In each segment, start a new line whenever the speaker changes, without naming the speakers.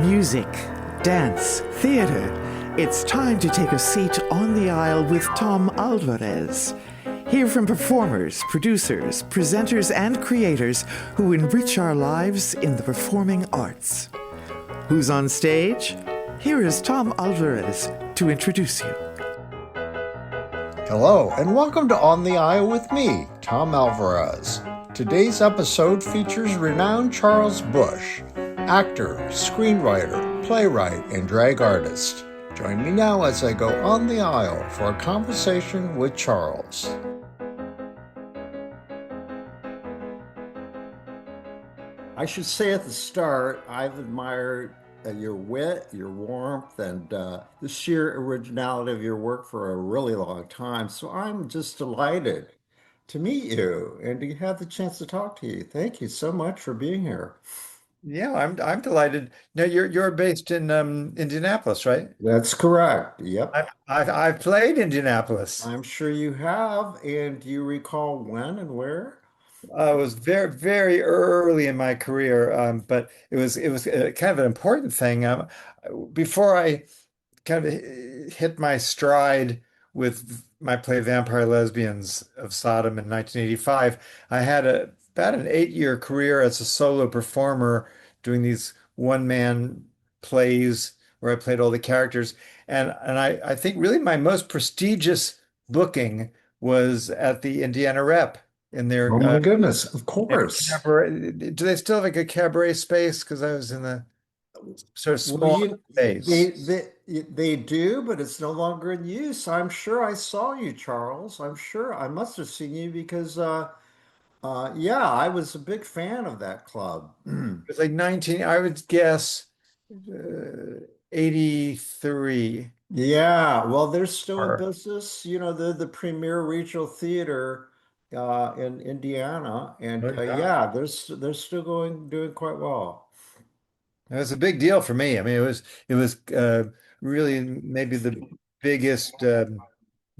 Music, dance, theater. It's time to take a seat on the aisle with Tom Alvarez. Hear from performers, producers, presenters, and creators who enrich our lives in the performing arts. Who's on stage? Here is Tom Alvarez to introduce you.
Hello, and welcome to On the Aisle with me, Tom Alvarez. Today's episode features renowned Charles Busch, actor, screenwriter, playwright, and drag artist. Join me now as I go on the aisle for a conversation with Charles. I should say at the start, I've admired your wit, your warmth, and the sheer originality of your work for a really long time. So I'm just delighted to meet you and to have the chance to talk to you. Thank you so much for being here.
Yeah, I'm delighted. Now you're based in Indianapolis, right?
That's correct. Yep.
I've played Indianapolis.
I'm sure you have. And do you recall when and where?
It was very early in my career, but it was kind of an important thing. Before I kind of hit my stride with my play Vampire Lesbians of Sodom in 1985, I had about an 8-year career as a solo performer doing these one-man plays where I played all the characters. And I think really my most prestigious booking was at the Indiana Rep in their
Oh my goodness, of
their
course.
cabaret. Do they still have like a cabaret space? Because I was in the sort of
Well,
small space.
they do, but it's no longer in use. I'm sure I saw you, Charles. I'm sure I must have seen you because yeah, I was a big fan of that club.
It was like 19, I would guess 83
Yeah, well, they're still in
or
business. You know, they're the premier regional theater in Indiana, and
oh, yeah.
yeah, they're still doing quite well.
It was a big deal for me. I mean, it was really maybe the biggest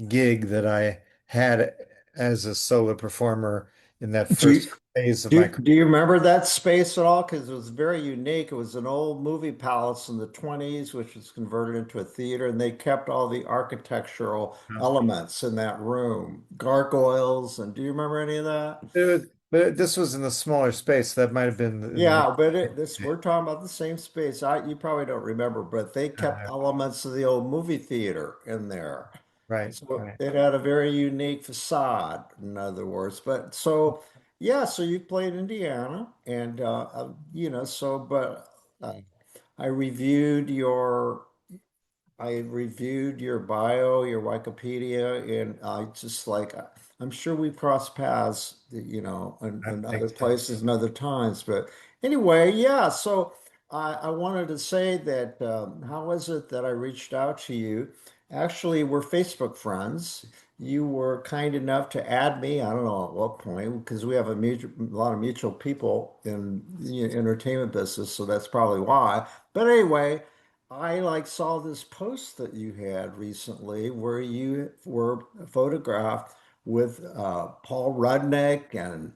gig that I had as a solo performer in that
Do you,
first phase of my career.
do you remember that space at all? Because it was very unique. It was an old movie palace in the 20s, which was converted into a theater, and they kept all the architectural elements in that room, gargoyles, and do you remember any of that?
But this was in the smaller space. That might have been in the
Yeah, but we're talking about the same space. You probably don't remember, but they kept elements of the old movie theater in there.
right,
So
right.
it had a very unique facade, in other words. But so, yeah, so you played Indiana, and but uh, I reviewed your I reviewed your bio, your Wikipedia, and I just like I'm sure we've crossed paths,
I
in other
think so.
places and other times. But anyway, yeah. So I wanted to say that how was it that I reached out to you? Actually, we're Facebook friends. You were kind enough to add me. I don't know at what point because we have a lot of mutual people in the entertainment business, so that's probably why. But anyway. I like saw this post that you had recently where you were photographed with Paul Rudnick and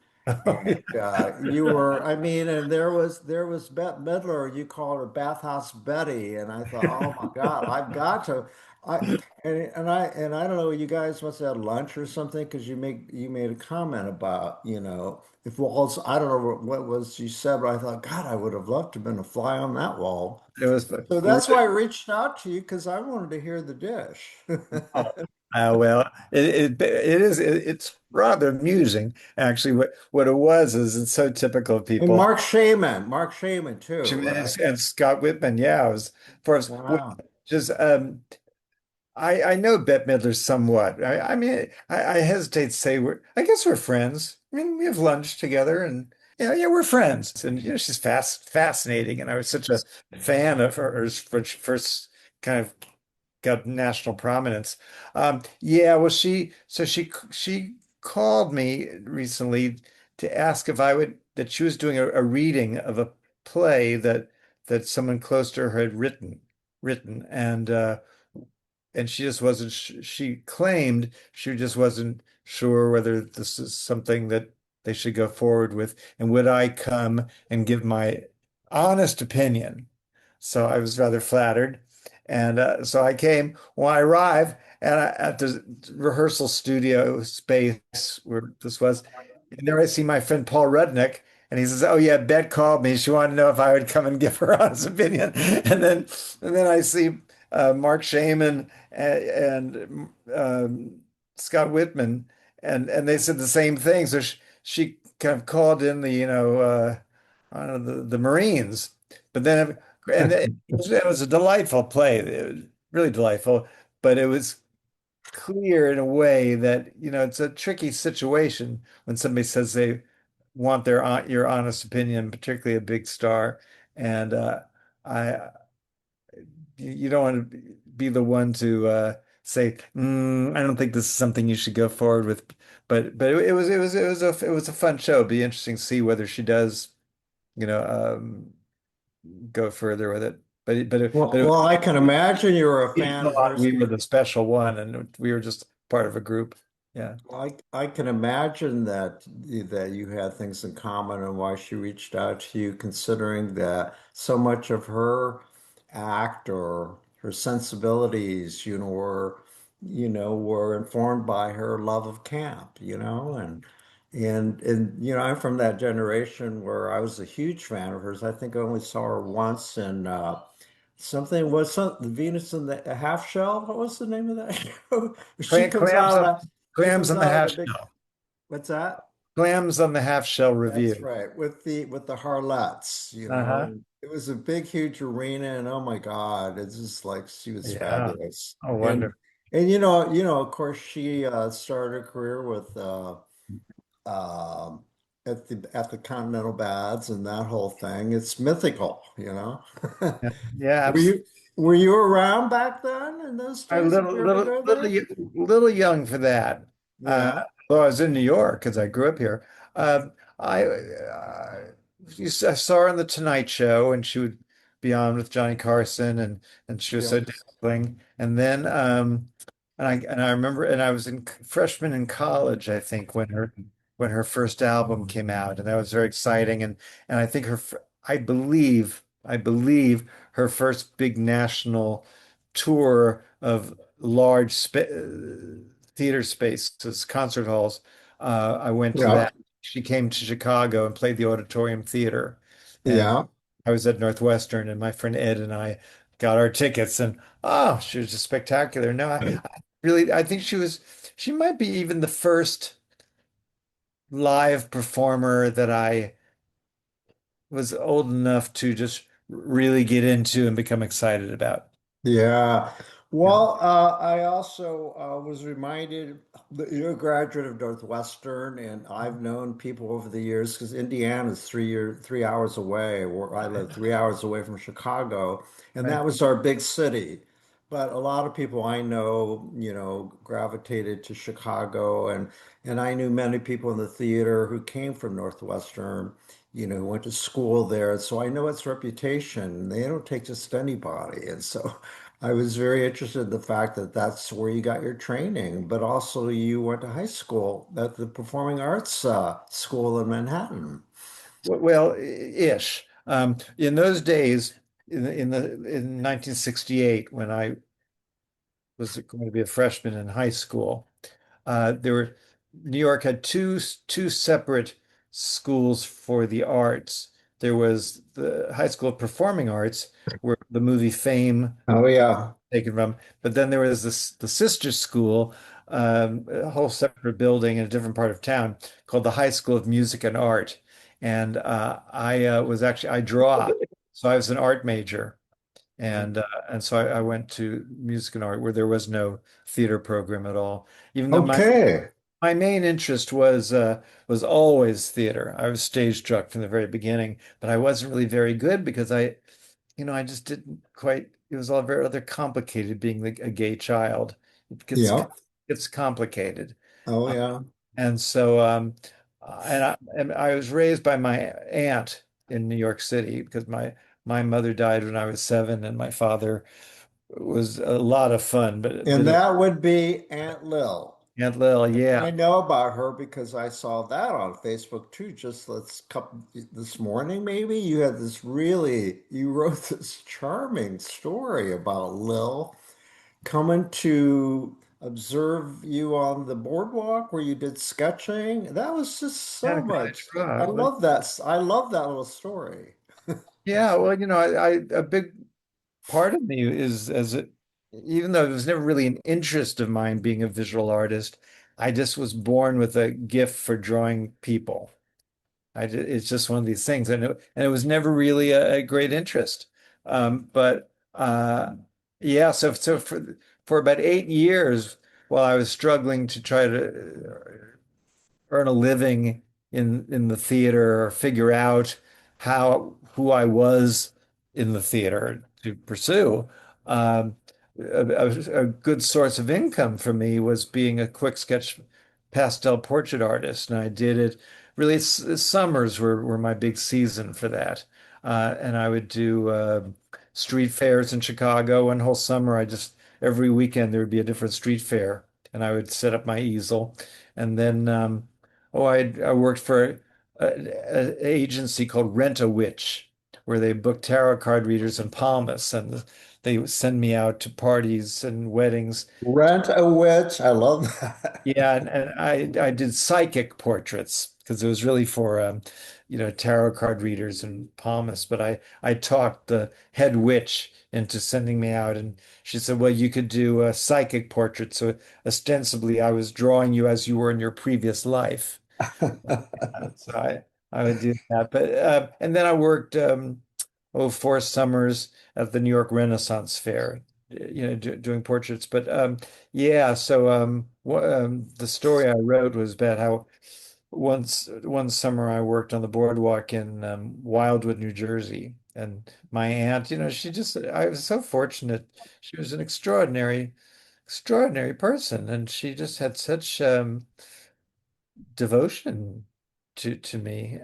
you were I mean and there was Bette Midler, you called her Bathhouse Betty, and I thought, oh my God, I've got to I and I don't know, you guys must have had lunch or something because you made a comment about, if walls, I don't know what was you said, but I thought, God, I would have loved to have been a fly on that wall.
It was
So that's why I reached out to you because I wanted to hear the dish.
well, it's rather amusing actually. What it was is it's so typical of
And
people.
Mark Shaman too, right?
And Scott Whitman, yeah, it was first
Wow.
just I know Bette Midler somewhat. I mean, I hesitate to say I guess we're friends. I mean, we have lunch together, and yeah, we're friends. And she's fascinating, and I was such a fan of hers when she first kind of got national prominence. Yeah, well, she called me recently to ask if I would that she was doing a reading of a play that someone close to her had written, and she just wasn't she claimed she just wasn't sure whether this is something that they should go forward with, and would I come and give my honest opinion. So I was rather flattered. And so I came. When I arrived at the rehearsal studio space where this was, and there I see my friend Paul Rudnick, and he says, "Oh yeah, Bet called me. She wanted to know if I would come and give her honest opinion." And then I see Mark Shaman and Scott Whitman, and they said the same thing. So she kind of called in I don't know, the Marines, but then it was a delightful play, it was really delightful, but it was clear in a way that, it's a tricky situation when somebody says they want your honest opinion, particularly a big star. And I you don't want to be the one to say, I don't think this is something you should go forward with. But it was a fun show. It'd be interesting to see whether she does, you know, go further with it.
Well, I can imagine you were a
It
fan
felt
of
like
hers.
we were the special one, and we were just part of a group. Yeah.
I can imagine that you had things in common and why she reached out to you, considering that so much of her act or her sensibilities, were informed by her love of camp, and I'm from that generation where I was a huge fan of hers. I think I only saw her once in Venus in the Half Shell. What was the name of that show? She comes
Clams
out
on
of she
clams
comes
on the
out of
half
the big.
shell.
What's that?
Clams on the half shell
That's
review.
right. With the Harlettes,
Uh-huh.
and it was a big, huge arena, and oh my God, it's just like she was
Yeah.
fabulous.
Oh,
And
wonderful.
and of course, she started a career with um at the Continental Baths and that whole thing. It's mythical.
Yeah, yeah,
Were
absolutely.
you around back then in those
A
days? Did you ever go there?
little young for that. Uh,
Yeah.
well, I was in New York because I grew up here. I saw her on the Tonight Show, and she would be on with Johnny Carson, and she was so
Yep.
dazzling. And I remember, and I was in freshman in college, I think, when her first album came out, and that was very exciting. And I think I believe her first big national tour of large theater spaces, concert halls. I went to
Yeah.
that. She came to Chicago and played the Auditorium Theater, and
Yeah.
I was at Northwestern, and my friend Ed and I got our tickets, and oh, she was just spectacular. No, I think she might be even the first live performer that I was old enough to just really get into and become excited about.
Yeah.
Yeah.
Well, I also was reminded that you're a graduate of Northwestern, and I've known people over the years because Indiana is 3 hours away, where I live 3 hours away from Chicago, and
Right.
that was our big city. But a lot of people I know, gravitated to Chicago, and I knew many people in the theater who came from Northwestern, who went to school there. So I know its reputation. They don't take just anybody, and so. I was very interested in the fact that that's where you got your training, but also you went to high school at the Performing Arts School in Manhattan.
Well, ish. In those days, in 1968, when I was going to be a freshman in high school, there were New York had two separate schools for the arts. There was the High School of Performing Arts, where the movie Fame
Oh yeah,
taken from. But then there was the sister school, a whole separate building in a different part of town called the High School of Music and Art. And I draw, so I was an art major, and so I went to music and art where there was no theater program at all. Even though
okay.
my main interest was always theater. I was stage struck from the very beginning, but I wasn't really very good because I just didn't quite. It was all very rather complicated being a gay child.
Yeah.
It's complicated,
Oh
uh,
yeah.
and so and I was raised by my aunt in New York City because my mother died when I was 7, and my father was a lot of fun, but
And that would be Aunt Lil.
Aunt Lil,
I
yeah.
know about her because I saw that on Facebook too. Just let's couple this morning, maybe you had you wrote this charming story about Lil coming to observe you on the boardwalk where you did sketching. That was just
Had
so
a great
much. I
spot.
love that. I love that little story.
Yeah, well, a big part of me is even though it was never really an interest of mine being a visual artist, I just was born with a gift for drawing people. It's just one of these things, and it was never really a great interest. But yeah, so for about 8 years, while I was struggling to try to earn a living in the theater or figure out how who I was in the theater to pursue. Um, a good source of income for me was being a quick sketch pastel portrait artist, and I did it. Really, summers were my big season for that, and I would do street fairs in Chicago. One whole summer, I just every weekend there would be a different street fair, and I would set up my easel, and then I worked for an agency called Rent a Witch, where they book tarot card readers and palmists, and they would send me out to parties and weddings.
Rent a witch. I love that.
Yeah, and I did psychic portraits because it was really for tarot card readers and palmists. But I talked the head witch into sending me out, and she said, "Well, you could do a psychic portrait." So ostensibly, I was drawing you as you were in your previous life. So I would do that. But and then I worked 4 summers at the New York Renaissance Fair, doing portraits. But yeah, so the story I wrote was about how one summer I worked on the boardwalk in Wildwood, New Jersey, and my aunt, I was so fortunate. She was an extraordinary person, and she just had such devotion to me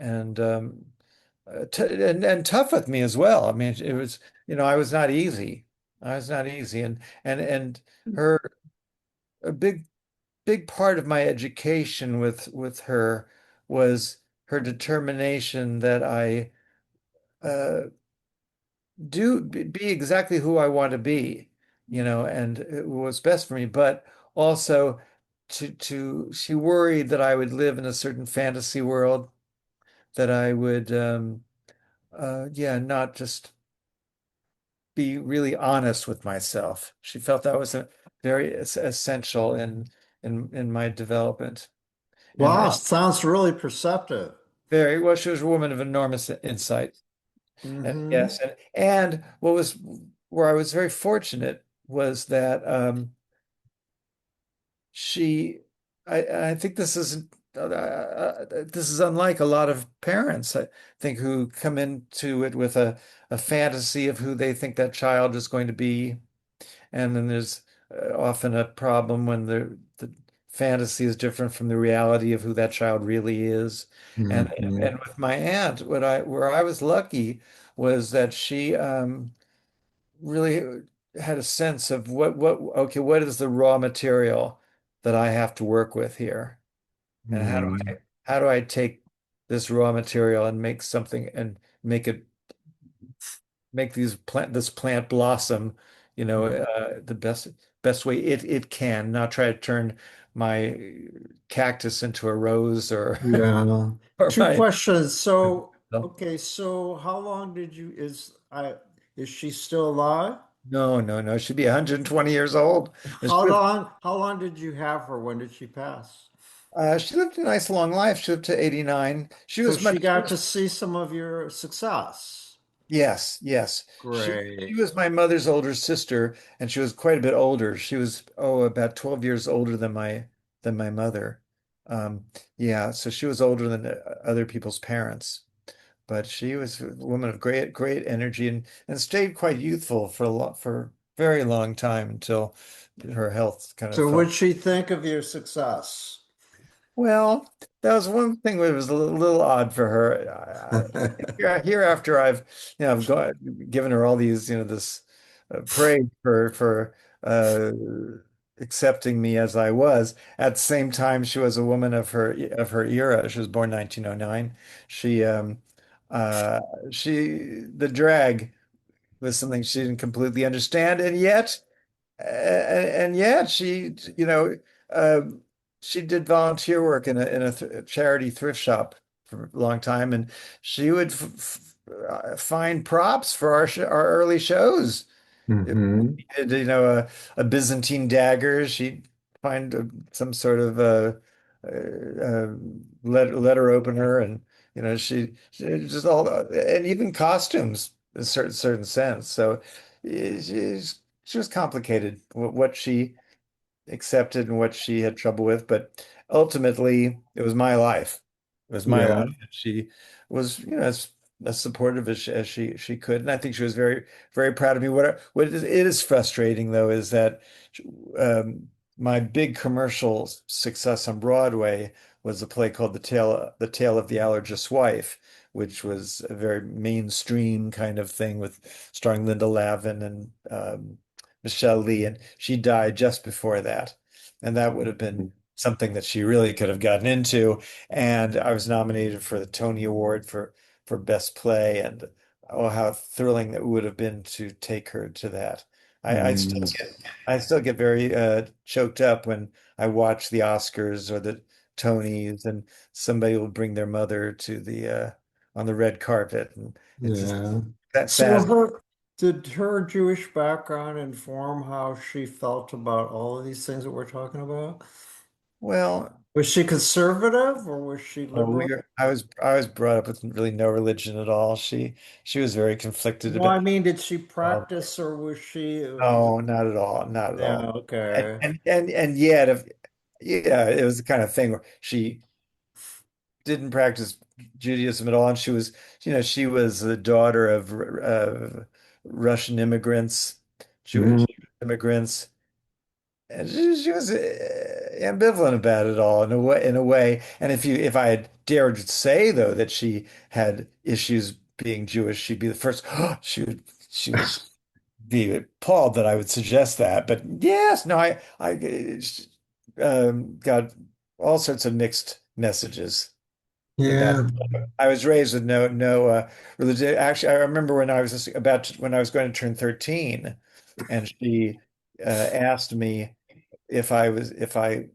t and tough with me as well. I mean, it was, I was not easy. I was not easy, and her a big part of my education with her was her determination that I uh, be exactly who I want to be, and it was best for me, but also she worried that I would live in a certain fantasy world, that I would yeah, not just be really honest with myself. She felt that was a very essential in my development.
Wow,
And
sounds really perceptive.
very well, she was a woman of enormous insight. And
Hmm.
yes, and what was where I was very fortunate was that she I think this is unlike a lot of parents, I think, who come into it with a fantasy of who they think that child is going to be. And then there's often a problem when the fantasy is different from the reality of who that child really is. And
Hmm.
with my aunt, where I was lucky was that she really had a sense of what is the raw material that I have to work with here, and
Hmm.
how do I take this raw material and make something and make it make this plant blossom, the best way it can, not try to turn my cactus into a rose or
Yeah.
or
Two
my
questions. So, okay, so how long did you is she still alive?
no, she'd be 120 years old. And
How long did you have her? When did she pass?
she lived a nice long life. She lived to 89. She
So
was
she
much
got to see some of your success.
Yes. She
Great.
was my mother's older sister, and she was quite a bit older. She was, about 12 years older than my mother. Um, yeah, so she was older than other people's parents, but she was a woman of great energy, and stayed quite youthful for a very long time until her health kind of
So
fell.
what'd she think of your success?
Well, that was one thing that was a little odd for her. Yeah, hereafter I've given her all these, this praise for uh, accepting me as I was. At the same time, she was a woman of her era. She was born 1909. She uh the drag was something she didn't completely understand, and yet uh, she did volunteer work in a charity thrift shop for a long time, and she would find props for our early shows. If
Hmm.
we did, a Byzantine dagger, she'd find some sort of letter opener, and she just all and even costumes in certain sense. So she was complicated what she accepted and what she had trouble with, but ultimately it was my life. It was my
Yeah.
life. And she was, as supportive as she could, and I think she was very proud of me. It is frustrating though is that um, my big commercial success on Broadway was a play called The Tale of the Allergist's Wife, which was a very mainstream kind of thing with starring Linda Lavin and Michelle Lee, and she died just before that. And that would have been something that she really could have gotten into. And I was nominated for the Tony Award for Best Play, and oh, how thrilling it would have been to take her to that. I, I still
Mm.
get I still get very choked up when I watch the Oscars or the Tonys, and somebody will bring their mother to the on the red carpet, and it's just
Yeah.
that
So
sad.
did her Jewish background inform how she felt about all of these things that we're talking about?
Well,
Was she conservative or was she
oh,
liberal?
I was brought up with really no religion at all. She was very conflicted
Well,
about.
I mean, did she
Well,
practice or was she,
no, not at all, not at
yeah,
all.
okay.
And yet, if yeah, it was the kind of thing where she didn't practice Judaism at all, and she was the daughter of Russian immigrants, Jewish
Mm.
immigrants. And she was ambivalent about it all in a way. And if I had dared say though that she had issues being Jewish, she'd be the first. She would be appalled that I would suggest that. But yes, no, I got all sorts of mixed messages about.
Yeah.
I was raised with no religion. Actually, I remember when I was going to turn 13, and she asked me if I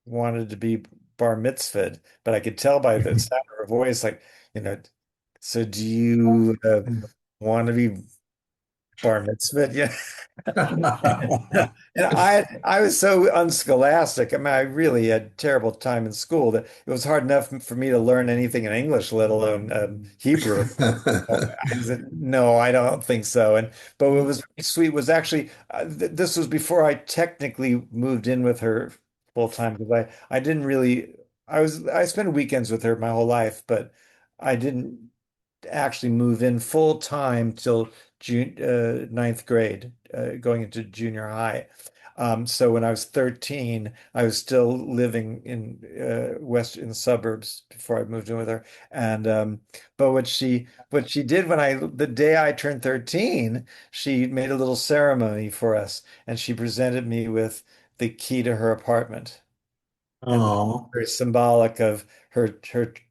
wanted to be bar mitzvahed, but I could tell by the sound of her voice, like, you know, so do you want to be bar mitzvahed? Yeah. And I was so unscholastic. I mean, I really had a terrible time in school that it was hard enough for me to learn anything in English, let alone Hebrew. I said, no, I don't think so. But what was really sweet was actually this was before I technically moved in with her full time, because I didn't really I spent weekends with her my whole life, but I didn't actually move in full time till ninth grade, going into junior high. So when I was 13, I was still living in in the suburbs before I moved in with her. And but what she did the day I turned 13, she made a little ceremony for us, and she presented me with the key to her apartment, and
Oh.
very symbolic of her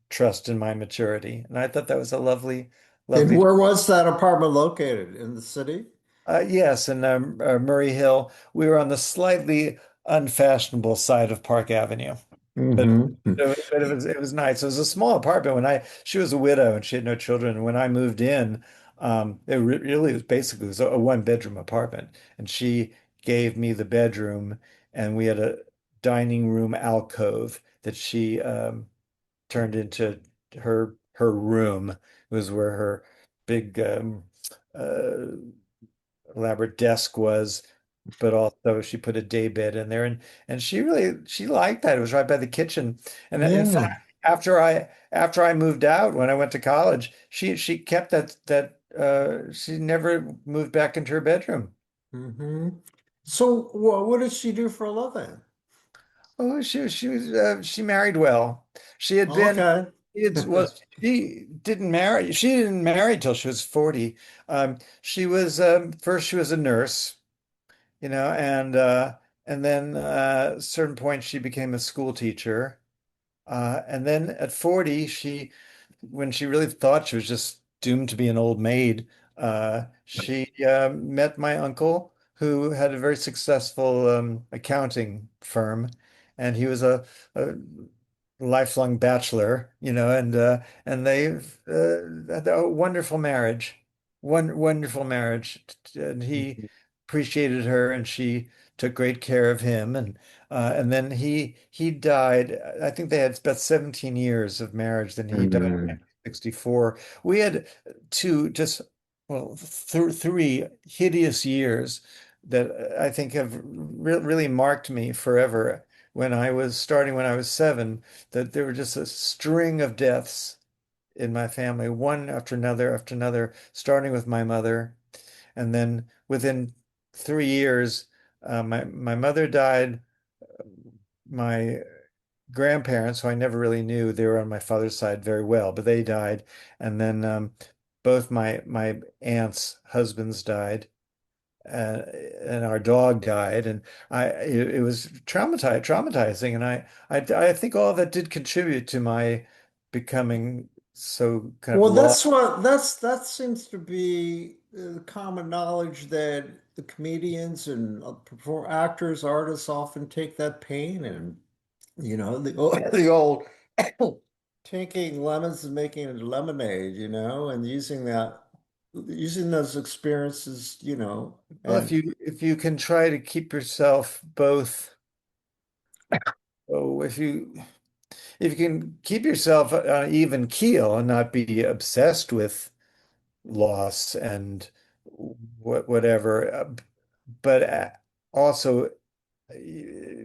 trust in my maturity. And I thought that was a
And
lovely.
where was that apartment located? In the city?
Yes, in Murray Hill. We were on the slightly unfashionable side of Park Avenue, but
Hmm.
it was nice. It was a small apartment. She was a widow and she had no children. And when I moved in, really was basically it was a one bedroom apartment, and she gave me the bedroom, and we had a dining room alcove that she turned into her room. It was where her big uh, elaborate desk was, but also she put a day bed in there, and she liked that. It was right by the kitchen. And in
Yeah.
fact, after I moved out when I went to college, she kept that she never moved back into her bedroom.
Hmm. So, what does she do for a living?
Oh, she married well. She had been
Okay.
it's well she didn't marry till she was 40. She was first she was a nurse, and and then at a certain point she became a school teacher. And then at 40, when she really thought she was just doomed to be an old maid, she met my uncle, who had a very successful accounting firm, and he was a lifelong bachelor, and they had a wonderful marriage, wonderful marriage, and he appreciated her, and she took great care of him, and then he died. I think they had about 17 years of marriage. Then he died in
Mm.
1964. We had two just well th three hideous years that I think have really marked me forever. When I was 7, that there were just a string of deaths in my family, one after another, starting with my mother, and then within 3 years, my mother died. My grandparents, who I never really knew, they were on my father's side very well, but they died. And then both my aunts' husbands died, and our dog died, and it was traumatizing, and I think all that did contribute to my becoming so kind of
Well,
lost.
that seems to be common knowledge that the comedians and perform actors, artists often take that pain and the old taking lemons and making it lemonade, and using those experiences,
Well,
and
if you can try to keep yourself both, oh, if you can keep yourself on an even keel and not be obsessed with loss and whatever, but also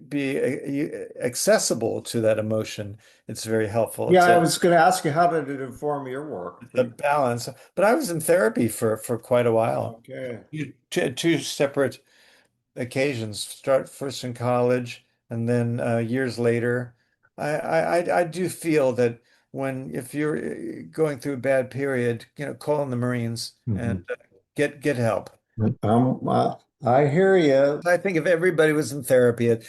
be accessible to that emotion, it's very helpful.
yeah,
It's
I
a
was going to ask you how did it inform your work?
the balance. But I was in therapy for quite a while.
Okay.
Two separate occasions. Start first in college, and then years later. I do feel that if you're going through a bad period, call in the Marines and
Mhm.
get help.
I hear you.
I think if everybody was in therapy, at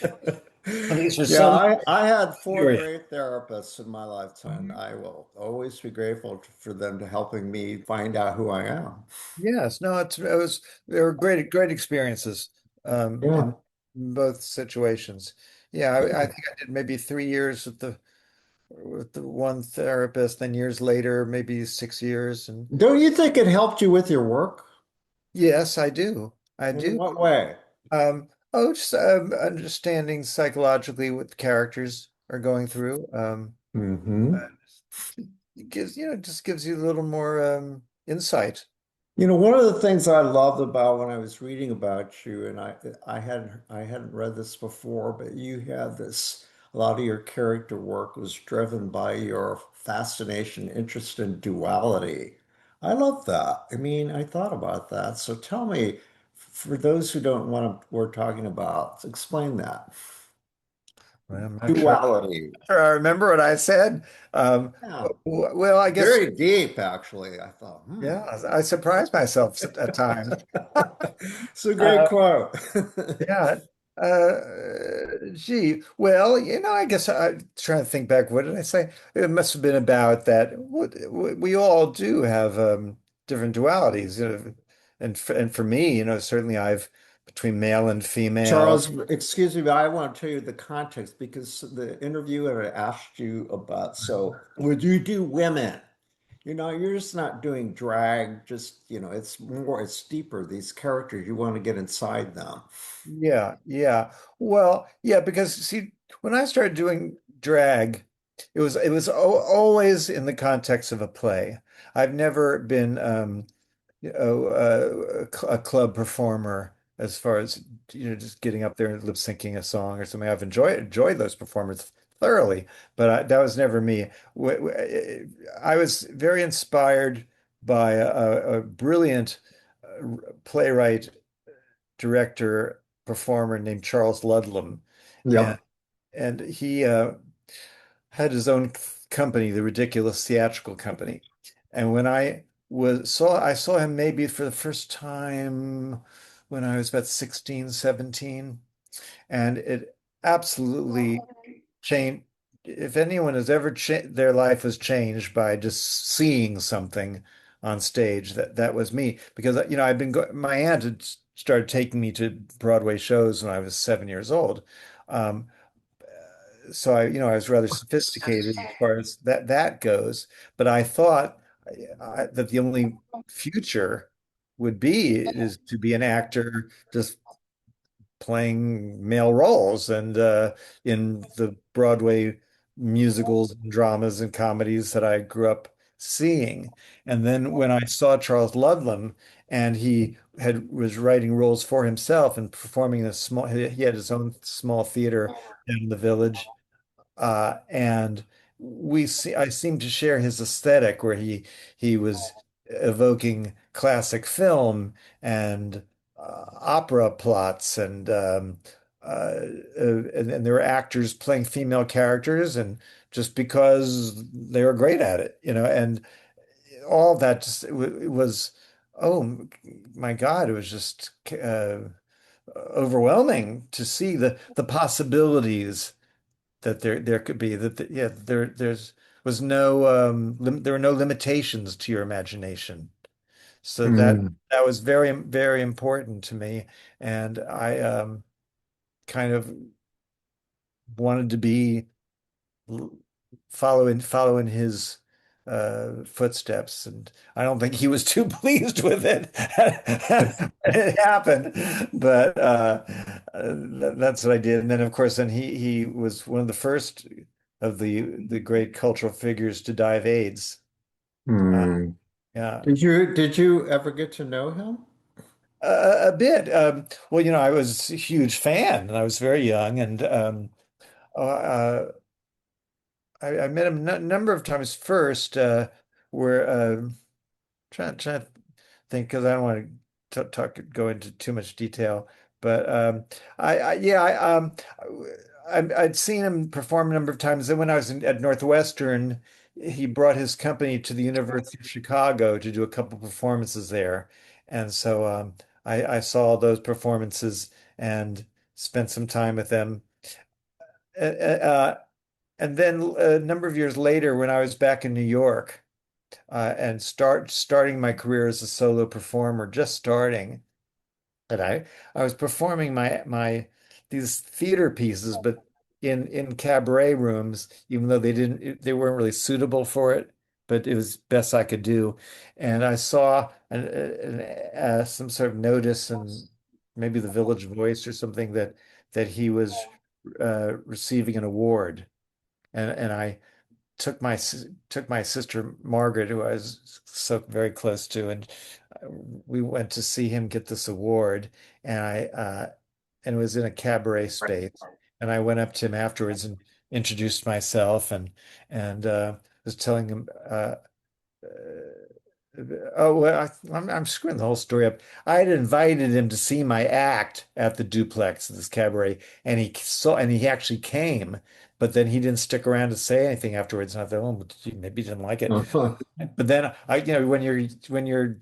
least for
Yeah,
some
I had four
period.
great therapists in my lifetime. I will always be grateful for them to helping me find out who I am.
Yes, no, they were great experiences
Yeah.
in both situations. Yeah, I think I did maybe 3 years with the one therapist, then years later, maybe 6 years. And
Don't you think it helped you with your work?
yes, I do. I
In
do.
what way?
Just understanding psychologically what the characters are going through. Uh,
Hmm.
just gives you a little more insight.
One of the things I loved about when I was reading about you, and I hadn't read this before, but you had this, a lot of your character work was driven by your fascination, interest in duality. I love that. I mean, I thought about that. So tell me, for those who don't want to, we're talking about, explain that.
Well, I'm not
Duality.
sure I remember what I said. Um,
Yeah.
well, I guess,
Very deep, actually. I thought,
yeah, I surprised myself at times.
It's a great
Uh,
quote.
yeah. Gee, well, I guess I'm trying to think back. What did I say? It must have been about that. We all do have different dualities, and for me, certainly I've between male and female.
Charles, excuse me, but I want to tell you the context because the interviewer had asked you about, so would you do women? You're just not doing drag, just, it's deeper. These characters, you want to get inside them.
Yeah, yeah. Well, yeah, because see, when I started doing drag, it was always in the context of a play. I've never been a club performer as far as just getting up there and lip syncing a song or something. I've enjoyed those performers thoroughly, but that was never me. I was very inspired by a brilliant playwright, director, performer named Charles Ludlam, and
Yep.
he had his own company, the Ridiculous Theatrical Company. And when I saw him maybe for the first time when I was about 16, 17. And it absolutely changed. If anyone has ever cha their life was changed by just seeing something on stage, that was me. Because I've been go my aunt had started taking me to Broadway shows when I was 7 years old. Um, so I was rather sophisticated as far as that goes. But I thought that the only future would be is to be an actor, just playing male roles and in the Broadway musicals and dramas and comedies that I grew up seeing. And then when I saw Charles Ludlam and he had was writing roles for himself and performing in a small, he had his own small theater in the village, and I seem to share his aesthetic where he was evoking classic film and opera plots and there were actors playing female characters and just because they were great at it, and all that just it was, oh my God, it was just overwhelming to see the possibilities that there could be yeah, there's was no there were no limitations to your imagination. So
Hmm.
that was very, very important to me. And I kind of wanted to be following his footsteps. And I don't think he was too pleased with it. It happened, but that's what I did. And then, of course, then he was one of the first of the great cultural figures to die of AIDS. Uh,
Hmm.
yeah.
Did you ever get to know him?
A bit. Well, I was a huge fan, and I was very young, and uh, I met him a number of times first, where trying to think because I don't want to go into too much detail, but yeah, I'd seen him perform a number of times. Then when I was at Northwestern, he brought his company to the University of Chicago to do a couple performances there, and so I saw those performances and spent some time with them. Uh, uh, and then a number of years later, when I was back in New York and starting my career as a solo performer, just starting, and I was performing my these theater pieces, but in cabaret rooms, even though they weren't really suitable for it, but it was best I could do. And I saw some sort of notice and maybe the Village Voice or something that he was receiving an award, and I took my sister Margaret, who I was so very close to, and we went to see him get this award, and I and it was in a cabaret space, and I went up to him afterwards and introduced myself and was telling him oh, well, I'm screwing the whole story up. I had invited him to see my act at the duplex, this cabaret, and he actually came, but then he didn't stick around to say anything afterwards. And I thought, oh, maybe he didn't like it. But then when you're in your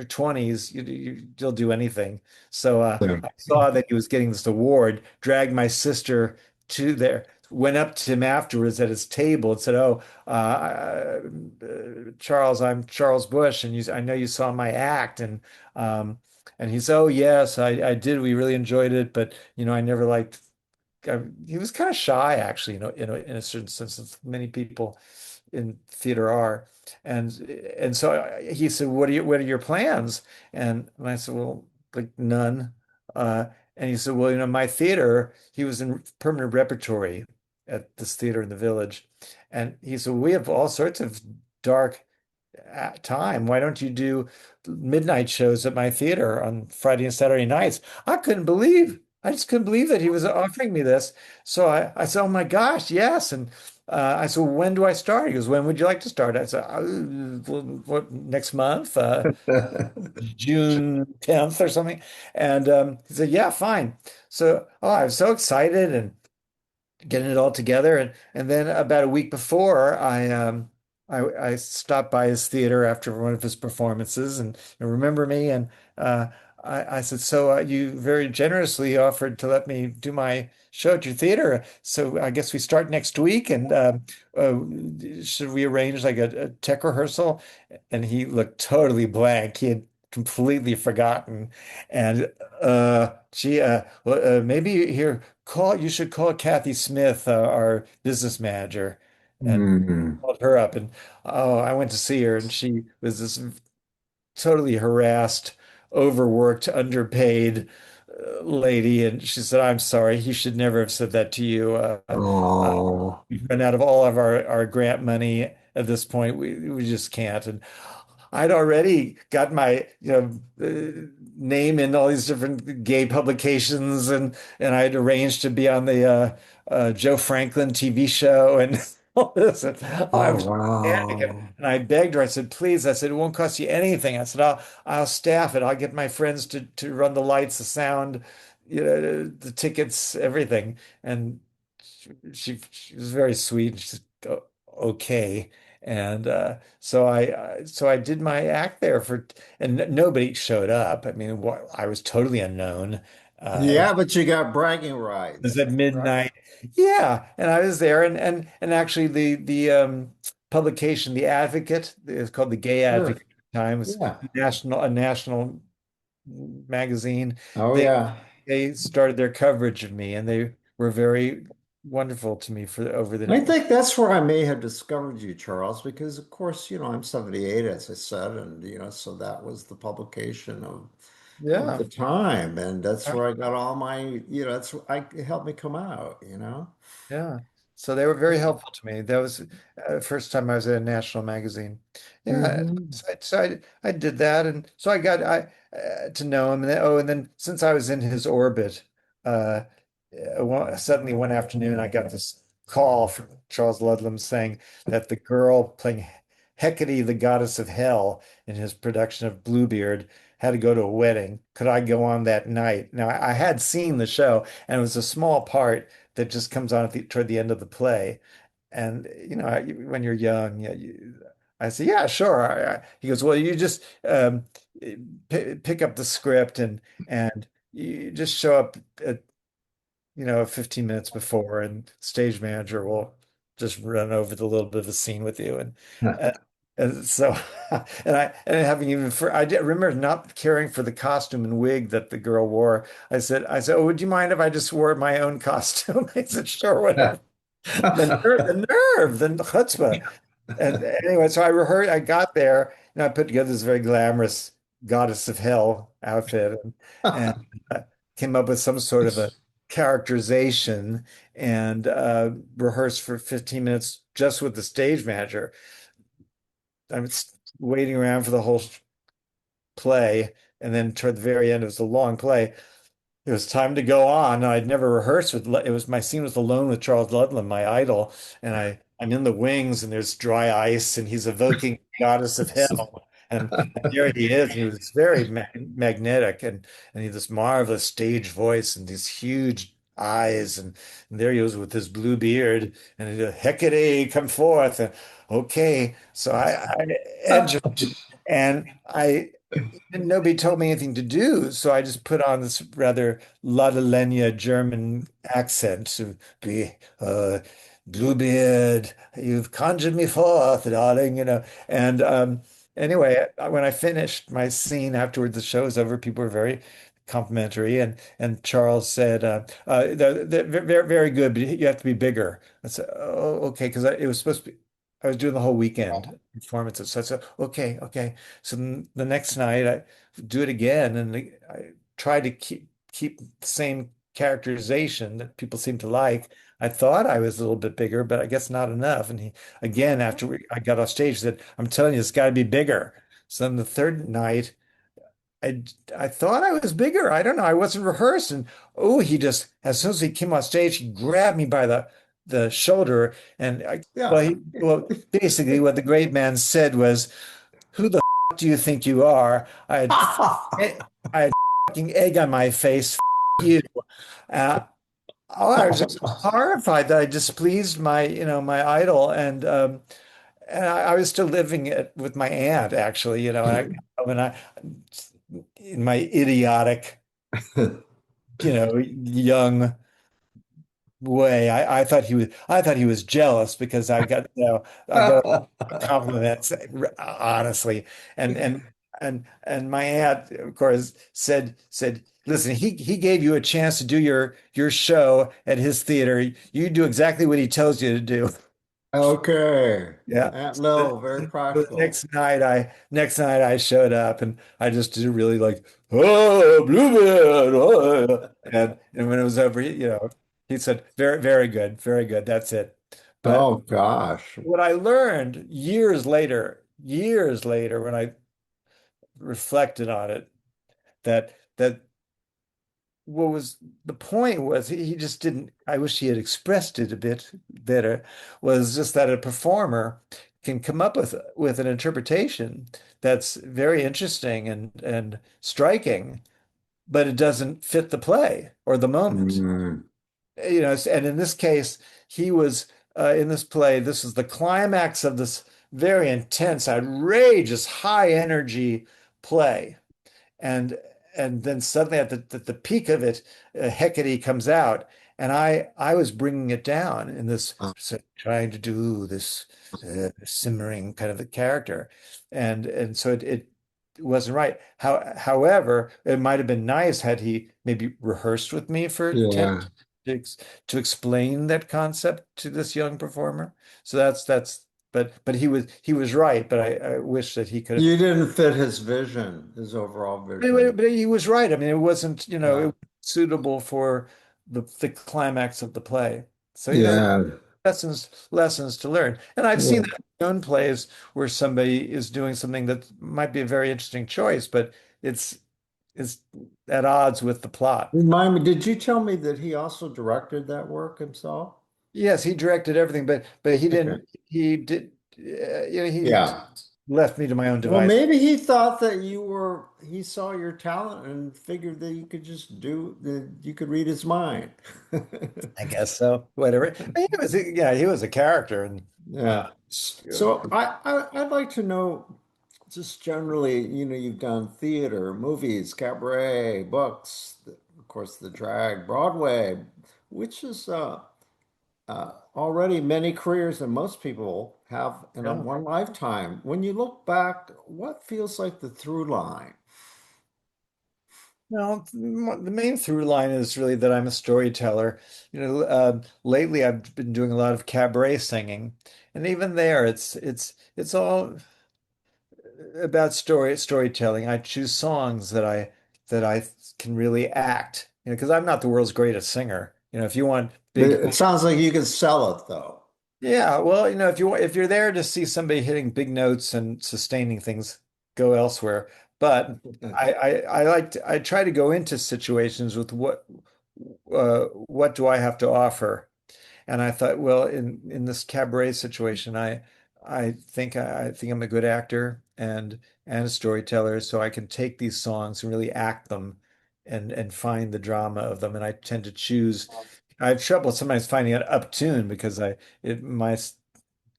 20s, you'll do anything. So
Yeah.
I saw that he was getting this award, dragged my sister to there, went up to him afterwards at his table and said, "Oh, Charles, I'm Charles Busch, and I know you saw my act." And he said, "Oh, yes, I did. We really enjoyed it, but I never liked." He was kind of shy, actually, in a certain sense, as many people in theater are. And and so he said, what are your plans?" And I said, "Well, like none." Uh, and he said, "Well, my theater," he was in permanent repertory at this theater in the village. And he said, "We have all sorts of dark time. Why don't you do midnight shows at my theater on Friday and Saturday nights?" I just couldn't believe that he was offering me this. So I said, "Oh my gosh, yes." And I said, "Well, when do I start?" He goes, "When would you like to start?" I said, What, next month? June 10th or something." And he said, "Yeah, fine." So, oh, I was so excited and getting it all together. And then about a week before, I stopped by his theater after one of his performances and remember me. And I said, so you very generously offered to let me do my show at your theater. So I guess we start next week. And uh, should we arrange like a tech rehearsal? And he looked totally blank. He had completely forgotten. And maybe here, you should call Kathy Smith, our business manager. And
Hmm.
called her up. And oh, I went to see her, and she was this totally harassed, overworked, underpaid lady. And she said, I'm sorry, he should never have said that to you. Uh,
Oh,
we've run out of all of our grant money at this point. We just can't. And I'd already got my, name in all these different gay publications, and I'd arranged to be on the Joe Franklin TV show and all this. And I
oh,
was panicking,
wow.
and I begged her. I said, "Please," I said, "it won't cost you anything." I said, "I'll staff it. I'll get my friends to run the lights, the sound, the tickets, everything." And she was very sweet. She said, "Okay." And so I did my act there and nobody showed up. I mean, I was totally unknown. It
Yeah, but you got bragging
was
rights.
at
Right?
midnight. Yeah, and I was there, and actually the publication, The Advocate, it's called the Gay
Sure.
Advocate at the time, was
Yeah.
a national magazine.
Oh,
They
yeah.
they started their coverage of me, and they were very wonderful to me for over
I
the
think that's where I may have discovered you, Charles, because of course, I'm 78, as I said, and so that was the publication of
yeah.
the time, and that's where I got all my, that's it helped me come out.
Yeah. So they were very helpful to me. That was first time I was at a national magazine. Yeah.
Hmm.
So I did that, and so I got to know him, and then since I was in his orbit, uh, suddenly one afternoon I got this call from Charles Ludlam saying that the girl playing Hecate, the goddess of hell, in his production of Bluebeard had to go to a wedding. Could I go on that night? Now I had seen the show, and it was a small part that just comes on toward the end of the play. And when you're young, yeah, I say, yeah, sure. He goes, well, you just pick up the script and you just show up at 15 minutes before, and stage manager will just run over the little bit of a scene with you. Uh, and so, and having even I did remember not caring for the costume and wig that the girl wore. I said, oh, would you mind if I just wore my own costume? I said, sure, whatever. The chutzpah. And anyway, so I rehearsed, I got there, and I put together this very glamorous goddess of hell outfit, and came up with some sort of a characterization, and rehearsed for 15 minutes just with the stage manager. I was waiting around for the whole play, and then toward the very end, it was a long play. It was time to go on. I'd never rehearsed with it was my scene was alone with Charles Ludlam, my idol, and I'm in the wings and there's dry ice and he's evoking the goddess of hell. And there he is. And he was very magnetic and he had this marvelous stage voice and these huge eyes and there he was with his blue beard and he said, Hecate, come forth. And okay. So I entered and nobody told me anything to do, so I just put on this rather Laudelenia German accent to be Bluebeard, you've conjured me forth, darling. And anyway, when I finished my scene afterward, the show was over. People were very complimentary, and Charles said, they're very, very good, but you have to be bigger. I said, oh, okay, because it was supposed to be. I was doing the whole weekend performances. So I said, okay, okay. So then the next night I do it again and I try to keep the same characterization that people seem to like. I thought I was a little bit bigger, but I guess not enough. And he again after I got off stage said, I'm telling you, it's got to be bigger. So then the third night I thought I was bigger. I don't know. I wasn't rehearsed. And oh, he just as soon as he came on stage, he grabbed me by the shoulder and
Yeah.
basically what the great man said was, "Who the do you think you are?" I had fucking egg on my face. You. Uh, oh, I was just horrified that I displeased my idol, and I was still living it with my aunt, actually. And I in my idiotic, young way. I thought he was jealous because I got compliments, honestly. And my aunt, of course, said, listen, he gave you a chance to do your show at his theater. You do exactly what he tells you to do.
Okay.
Yeah.
Aunt
The,
Lil, very
the
practical.
next night I showed up and I just did really like, oh, Bluebeard, oh. And when it was over, he said, very, very good, very good. That's it. But
Oh gosh.
what I learned years later, when I reflected on it, that what was the point was he just didn't, I wish he had expressed it a bit better, was just that a performer can come up with an interpretation that's very interesting and striking, but it doesn't fit the play or the moment.
Mm,
And in this case, he was in this play, this is the climax of this very intense, outrageous, high energy play. And and then suddenly at the peak of it, Hecate comes out, and I was bringing it down in this trying to do this simmering kind of a character, and so it wasn't right. However, it might have been nice had he maybe rehearsed with me for 10
yeah.
to, to explain that concept to this young performer. So that's but he was right, but I wish that he could have.
You didn't fit his vision, his overall
But,
vision.
but he was right. I mean, it wasn't, it
Yeah.
was suitable for the climax of the play. So,
Yeah.
lessons to learn. And I've seen
Yeah.
that in my own plays where somebody is doing something that might be a very interesting choice, but it's it's at odds with the plot.
Remind me, did you tell me that he also directed that work himself?
Yes, he directed everything, but he
Okay.
didn't. He did. He
Yeah.
left me to my own
Well,
device.
maybe he thought that he saw your talent and figured that you could that you could read his mind.
I guess so. Whatever. He was a character, and
Yeah. So I'd like to know just generally, you've done theater, movies, cabaret, books, of course, the drag, Broadway, which is already many careers that most people have in a
yeah.
one lifetime. When you look back, what feels like the through line?
No, the main through line is really that I'm a storyteller. Lately I've been doing a lot of cabaret singing, and even there, it's all about storytelling. I choose songs that I can really act. Because I'm not the world's greatest singer. If you want big,
It sounds like you can sell it though.
yeah, well, if you're there to see somebody hitting big notes and sustaining things, go elsewhere. But I try to go into situations with what do I have to offer? And I thought, well, in this cabaret situation, I think I'm a good actor and a storyteller, so I can take these songs and really act them and find the drama of them. And I tend to choose. I have trouble sometimes finding an up tune because my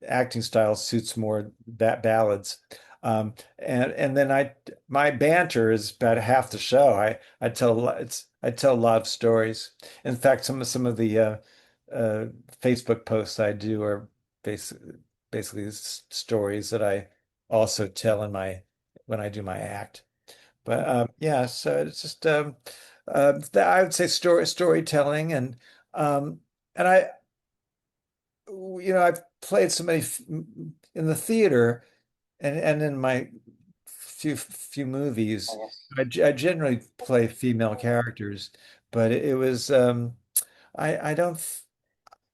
acting style suits more ballads. And then my banter is about half the show. I tell a lot of stories. In fact, some of the uh, Facebook posts I do are basically basically stories that I also tell in my when I do my act. But yeah, so it's just I would say storytelling um, and I've played so many in the theater and in my few movies. I generally play female characters, but it was I I don't th-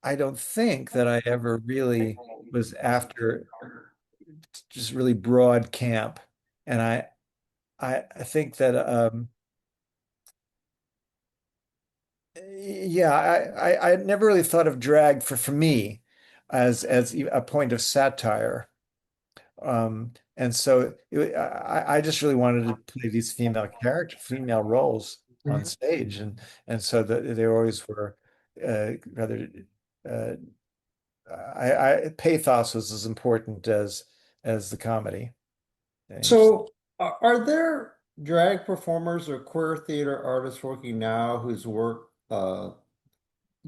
I don't think that I ever really was after just really broad camp, and I think that yeah, I never really thought of drag for me as a point of satire. And so I just really wanted to play these female roles on stage, and so that they always were rather uh, pathos was as important as the comedy. And
So, are there drag performers or queer theater artists working now whose work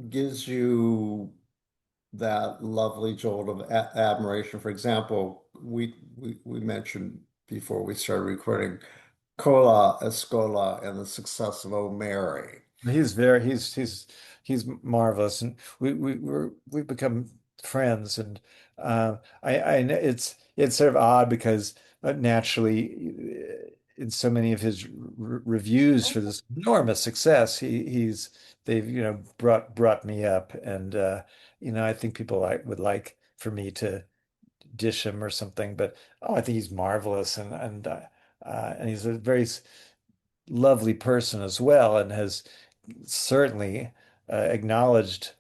gives you that lovely jolt of admiration. For example, we mentioned before we started recording Cola Escola and the success of Oh Mary.
He's very he's marvelous, and we've become friends. And it's sort of odd because naturally, in so many of his reviews for this enormous success, he's they've brought me up, and I think people would like for me to dish him or something, but oh, I think he's marvelous, and he's a very lovely person as well, and has certainly acknowledged,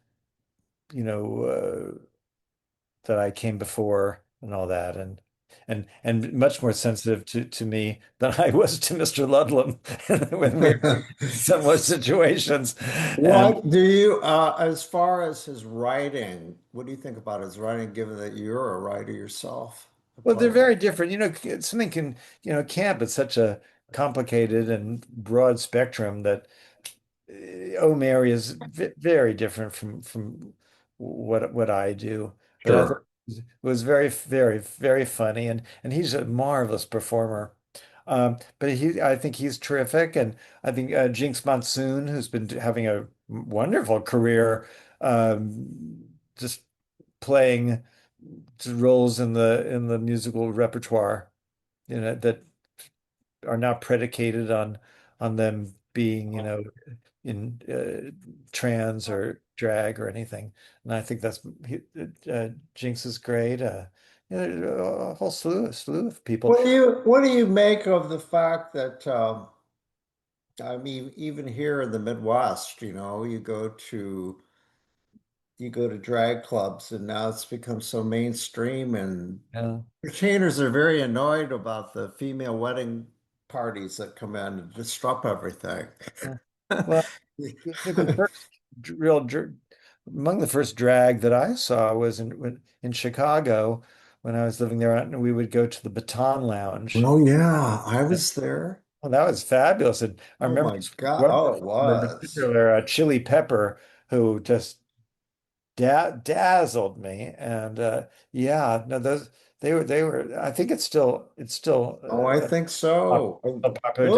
you know, that I came before and all that, and much more sensitive to me than I was to Mr. Ludlam when we were in similar situations. And
What do you, as far as his writing, what do you think about his writing, given that you're a writer yourself, a
well, they're
playwright?
very different. Something can, camp. It's such a complicated and broad spectrum that O'Mary is very different from what I do, but I thought
Sure.
it was very, very, very funny, and he's a marvelous performer. But I think he's terrific, and I think Jinx Monsoon, who's been having a wonderful career, just playing roles in the musical repertoire, that are not predicated on them being, in trans or drag or anything. And I think Jinx is great. A whole slew of people.
What do you make of the fact that I mean, even here in the Midwest, you go to drag clubs and now it's become so mainstream and
Yeah.
entertainers are very annoyed about the female wedding parties that come in and disrupt everything.
Yeah. Well, the first real among the first drag that I saw was in Chicago when I was living there, and we would go to the Baton Lounge.
Oh yeah, I was there.
Well, that was fabulous. And I
Oh
remember
my
this
God.
one
Oh, it
performer in
was.
particular, Chili Pepper, who just dazzled me. And yeah, no, they were. I think it's still
Oh, I think so.
a popular.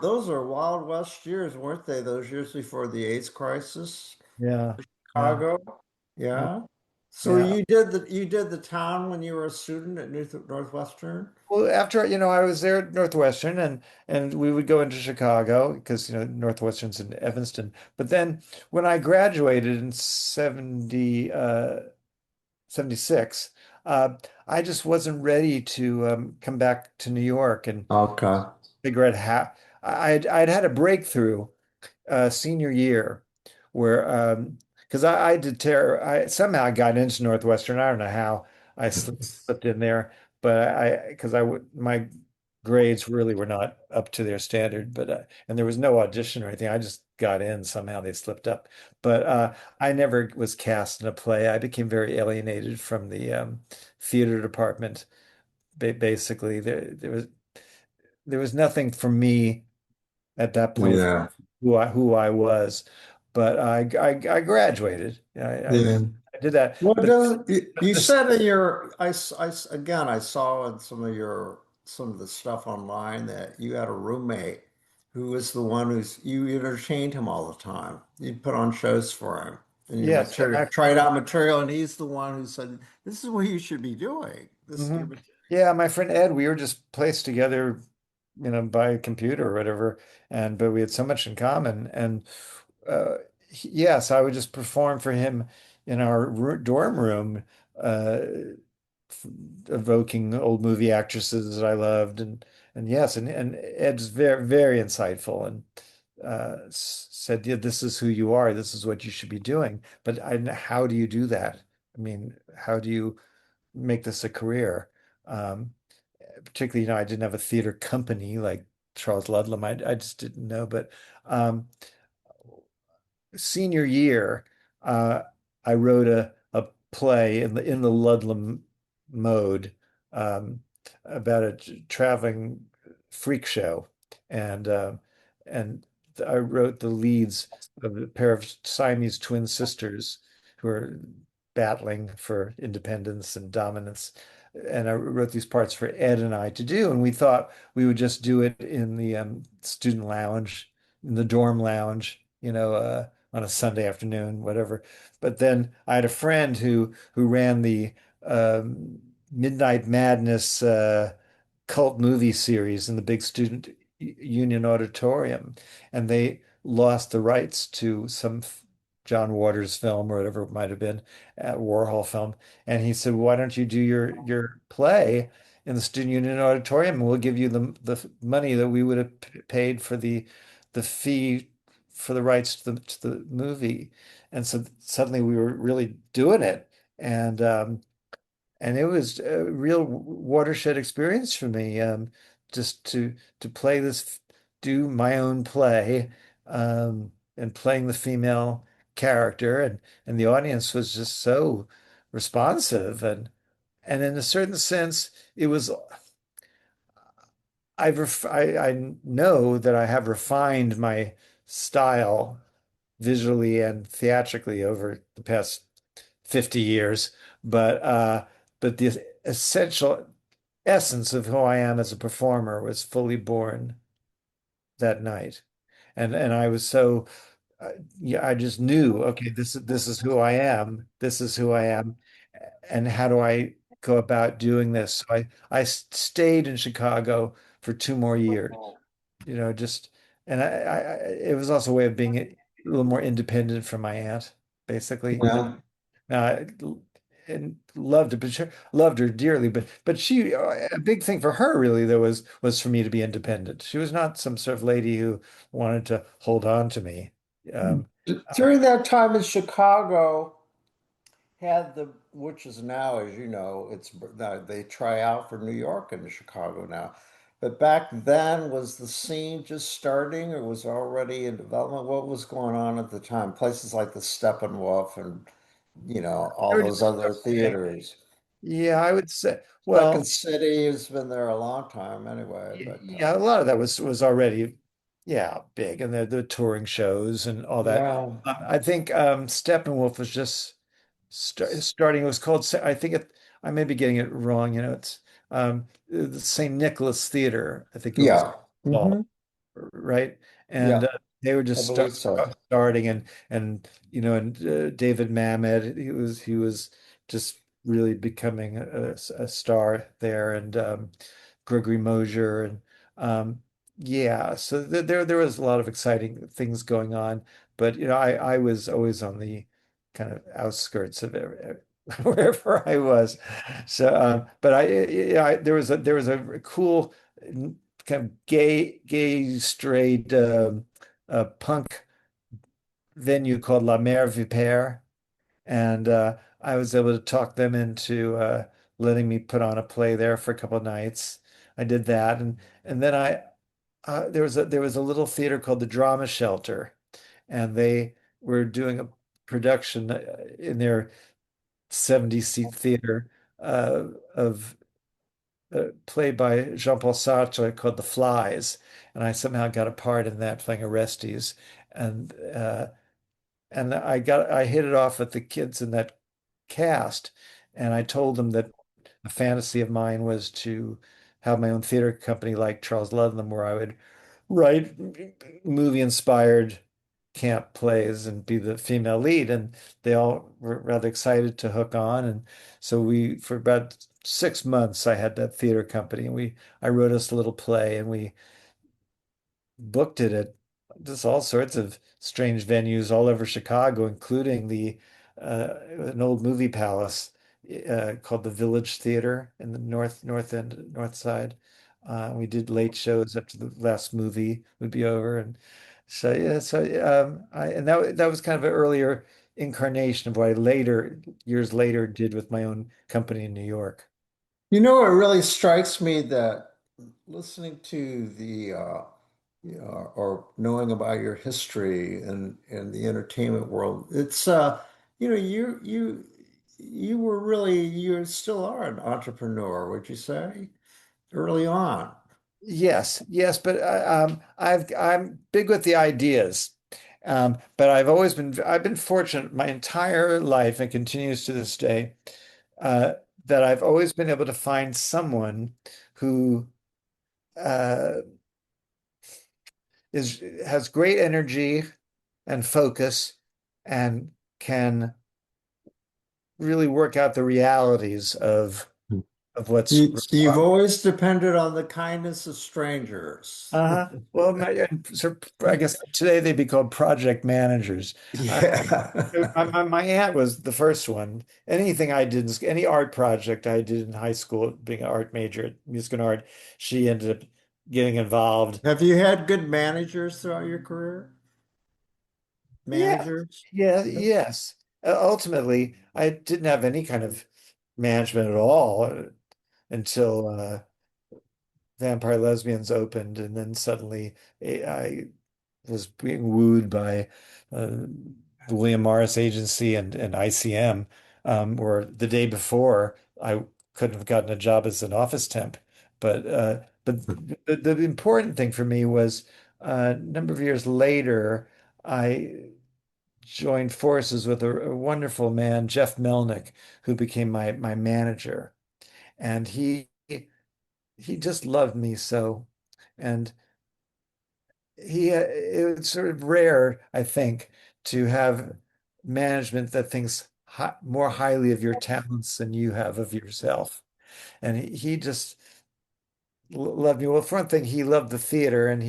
Those are Wild West years, weren't they? Those years before the AIDS crisis,
Yeah, yeah,
Chicago.
yeah,
Yeah. So
yeah.
you did the town when you were a student at Northwestern?
Well, after, I was there at Northwestern, and we would go into Chicago because, Northwestern's in Evanston. But then when I graduated in 76, I just wasn't ready to come back to New York and
Okay.
figure out how I'd had a breakthrough senior year where because I did tear I somehow I got into Northwestern. I don't know how I slipped in there, but I because I would my grades really were not up to their standard, but and there was no audition or anything. I just got in somehow. They slipped up, but I never was cast in a play. I became very alienated from the theater department. Basically, there was nothing for me at that point
Yeah.
who I was, but I graduated.
Yeah.
I did that.
Well, it
But
doesn't, you
this,
said in your, again, I saw in some of the stuff online that you had a roommate who was the one you entertained him all the time. You put on shows for him and your
yes,
material, tried out material, and he's the one who said, "This is what you should be doing. This is your
mhm.
material."
Yeah, my friend Ed, we were just placed together, by computer or whatever, but we had so much in common. And uh, yes, I would just perform for him in our dorm room, uh, f- evoking old movie actresses that I loved, and yes, and Ed's very very insightful, and said, yeah, this is who you are, this is what you should be doing. But how do you do that? I mean, how do you make this a career? Um, Particularly, I didn't have a theater company like Charles Ludlam. I just didn't know. But senior year, uh, I wrote a play in the Ludlam mode, um, about a traveling freak show, and and I wrote the leads of a pair of Siamese twin sisters who are battling for independence and dominance. And I wrote these parts for Ed and I to do, and we thought we would just do it in the student lounge, in the dorm lounge, on a Sunday afternoon, whatever. But then I had a friend who ran the Midnight Madness cult movie series in the big student union auditorium, and they lost the rights to some John Waters film or whatever it might have been, Warhol film. And he said, "Why don't you do your play in the student union auditorium, and we'll give you the money that we would have paid for the fee for the rights to the movie." And so suddenly we were really doing it, and it was a real watershed experience for me, just to play this, do my own play, and playing the female character, and the audience was just so responsive, and in a certain sense, it was. I know that I have refined my style visually and theatrically over the past 50 years, but the essential essence of who I am as a performer was fully born that night. And I was so yeah, I just knew, okay, this is who I am. This is who I am. And how do I go about doing this? So I stayed in Chicago for 2 more years, just and it was also a way of being a little more independent from my aunt, basically.
Yeah.
Uh, and loved her dearly, but she a big thing for her really there was for me to be independent. She was not some sort of lady who wanted to hold on to me. Um,
During that time in Chicago, had the which is now, as you know, it's now they try out for New York and Chicago now. But back then, was the scene just starting or was already in development? What was going on at the time? Places like the Steppenwolf and
they
all
were
those
just
other theaters.
yeah, I would say.
Second
Well,
City has been there a long time anyway, but
yeah, a lot of that was already yeah big, and the touring shows and all that.
yeah.
I think Steppenwolf was just starting. It was called. I think it. I may be getting it wrong. It's the St. Nicholas Theater. I think it was
Yeah.
called,
Hmm.
right? And
Yeah,
they were
I
just
believe so.
starting, and David Mamet. He was just really becoming a star there, and Gregory Mosier, and yeah. So there was a lot of exciting things going on, but I was always on the kind of outskirts of it, wherever I was. So, but there was a cool kind of gay straight punk venue called La Mer Vipère, and I was able to talk them into letting me put on a play there for a couple of nights. I did that, and then I there was a little theater called the Drama Shelter, and they were doing a production in their 70-seat theater of played by Jean-Paul Sartre called The Flies, and I somehow got a part in that playing Orestes, and I hit it off with the kids in that cast, and I told them that a fantasy of mine was to have my own theater company like Charles Ludlam, where I would write movie inspired camp plays and be the female lead. And they all were rather excited to hook on. And so for about 6 months, I had that theater company, and I wrote us a little play, and we booked it at just all sorts of strange venues all over Chicago, including an old movie palace called the Village Theater in the north end, north side. We did late shows up to the last movie would be over, and so yeah, so that was kind of an earlier incarnation of what I later years later did with my own company in New York.
It really strikes me that listening to the or knowing about your history and in the entertainment world, it's you were really you still are an entrepreneur, would you say, early on?
Yes, yes, but I'm big with the ideas. But I've been fortunate my entire life and continues to this day uh, that I've always been able to find someone who uh, is has great energy and focus and can really work out the realities of what's
You've
required.
always depended on the kindness of strangers.
Uh-huh. Well, I guess today they'd be called project managers. Uh,
Yeah.
my aunt was the first one. Anything I did, any art project I did in high school, being an art major at music and art, she ended up getting involved.
Have you had good managers throughout your career?
Yeah,
Managers?
yes. Ultimately, I didn't have any kind of management at all until Vampire Lesbians opened, and then suddenly I was being wooed by uh, the William Morris Agency and ICM, or the day before I couldn't have gotten a job as an office temp. But the important thing for me was a number of years later, I joined forces with a wonderful man, Jeff Melnick, who became my manager, and he just loved me so. And it's sort of rare, I think, to have management that thinks more highly of your talents than you have of yourself. And he just loved me. Well, for one thing, he loved the theater, and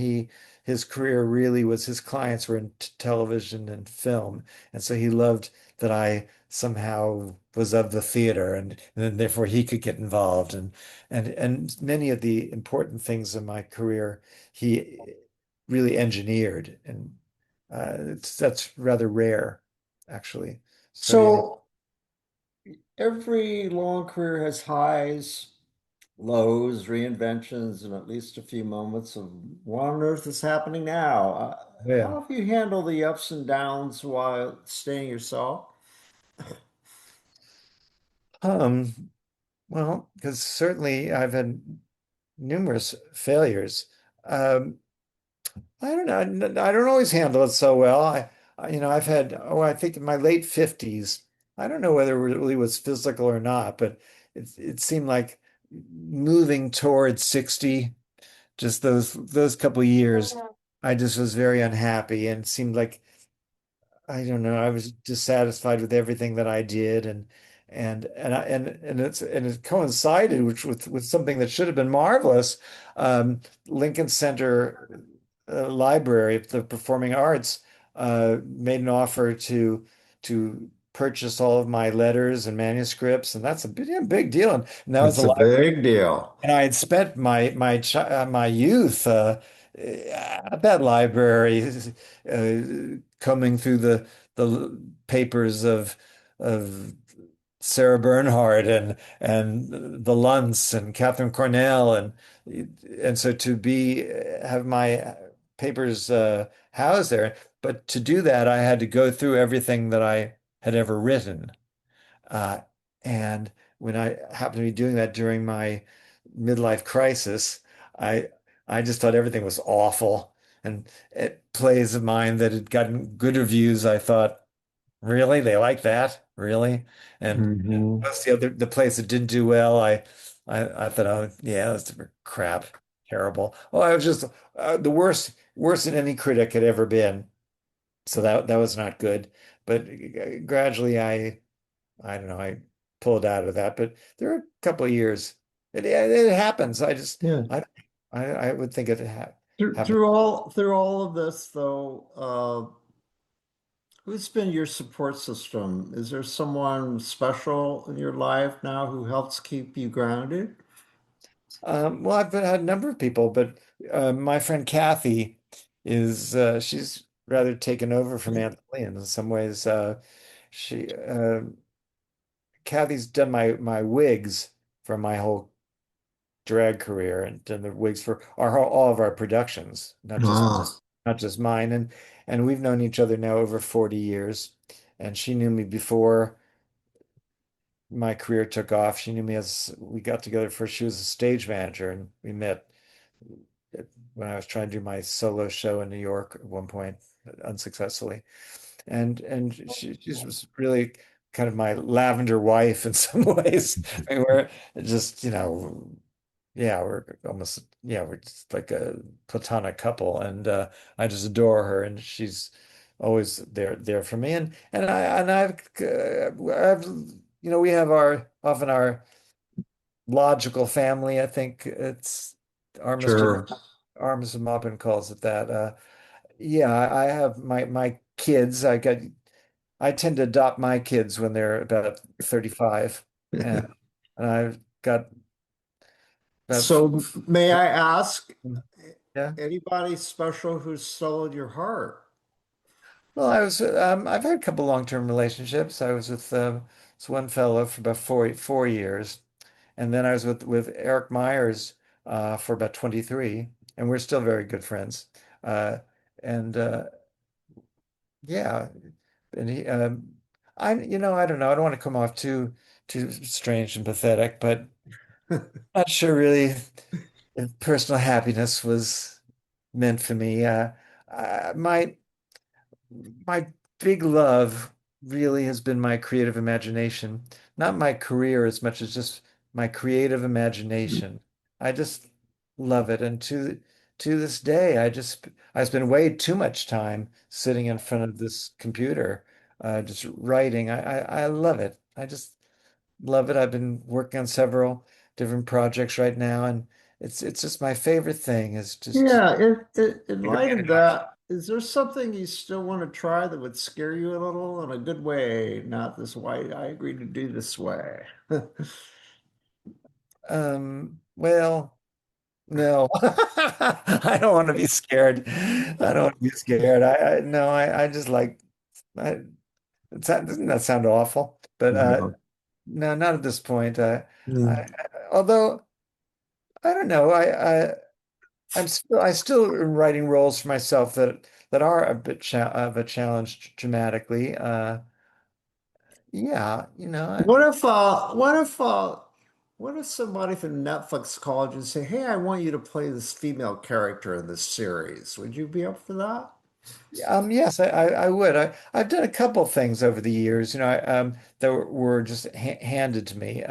his career really was his clients were in television and film, and so he loved that I somehow was of the theater, and then therefore he could get involved, and many of the important things in my career he really engineered, and that's rather rare, actually. So yeah.
So every long career has highs, lows, reinventions, and at least a few moments of what on earth is happening now.
Yeah.
How have you handled the ups and downs while staying yourself?
Um, well, because certainly I've had numerous failures. Um, I don't know. I don't always handle it so well. I've had, I think in my late 50s, I don't know whether it really was physical or not, but it seemed like moving towards 60, just those couple of years, I just was very unhappy and it seemed like I don't know. I was dissatisfied with everything that I did, and it coincided with something that should have been marvelous. Lincoln Center Library of the Performing Arts made an offer to purchase all of my letters and manuscripts, and that's a big deal. And that was
It's
a
a
library,
big deal.
and I had spent my youth at that library, combing through the papers of Sarah Bernhardt and the Luntz and Catherine Cornell, and so to be have my papers housed there, but to do that I had to go through everything that I had ever written. Uh, and when I happened to be doing that during my midlife crisis, I I just thought everything was awful. And plays of mine that had gotten good reviews, I thought, really? They like that? Really? And
Hmm.
most the plays that didn't do well, I thought, oh yeah, that's crap, terrible. Oh, I was just the worst than any critic had ever been. So that was not good. But gradually, I don't know. I pulled out of that, but there are a couple of years. It happens.
Yeah.
I would think it ha happen.
Through all of this, though, who's been your support system? Is there someone special in your life now who helps keep you grounded?
Well, I've had a number of people, but my friend Kathy she's rather taken over from Aunt Lil in some ways. She Kathy's done my wigs for my whole drag career and done the wigs for all of our productions,
Ah.
not just mine. And we've known each other now over 40 years. And she knew me before my career took off. She knew me as we got together first. She was a stage manager, and we met when I was trying to do my solo show in New York at one point, unsuccessfully. And she was really kind of my lavender wife in some ways. I mean, we're just, yeah, we're just like a platonic couple, and I just adore her, and she's always there for me, and I've we have our often our logical family. I think it's our Mr.
Sure.
Arms and Maupin calls it that. Yeah, I have my kids. I tend to adopt my kids when they're about 35, and, and I've got about
So may I ask,
yeah.
anybody special who's stolen your heart?
Well, I've had a couple long-term relationships. I was with this one fellow for about four years, and then I was with Eric Myers for about 23, and we're still very good friends. Uh, and Yeah, and I don't know. I don't want to come off too strange and pathetic, but not sure really if personal happiness was meant for me. My my big love really has been my creative imagination, not my career as much as just my creative imagination. I just love it, and to this day, I spend way too much time sitting in front of this computer, just writing. I love it. I just love it. I've been working on several different projects right now, and it's just my favorite thing is just to
Yeah, in
take a
light of
page off.
that, is there something you still want to try that would scare you a little in a good way? Not this way. I agree to do this way.
Well, no, I don't want to be scared. I don't want to be scared. I no, I just like, I, doesn't that sound awful? But
No.
no, not at this point.
Mm.
Although I don't know, I still am writing roles for myself that are a bit of a challenge dramatically. Yeah,
What if somebody from Netflix called you and say, "Hey, I want you to play this female character in this series." Would you be up for that?
Yes, I would. I've done a couple things over the years, that were just handed to me.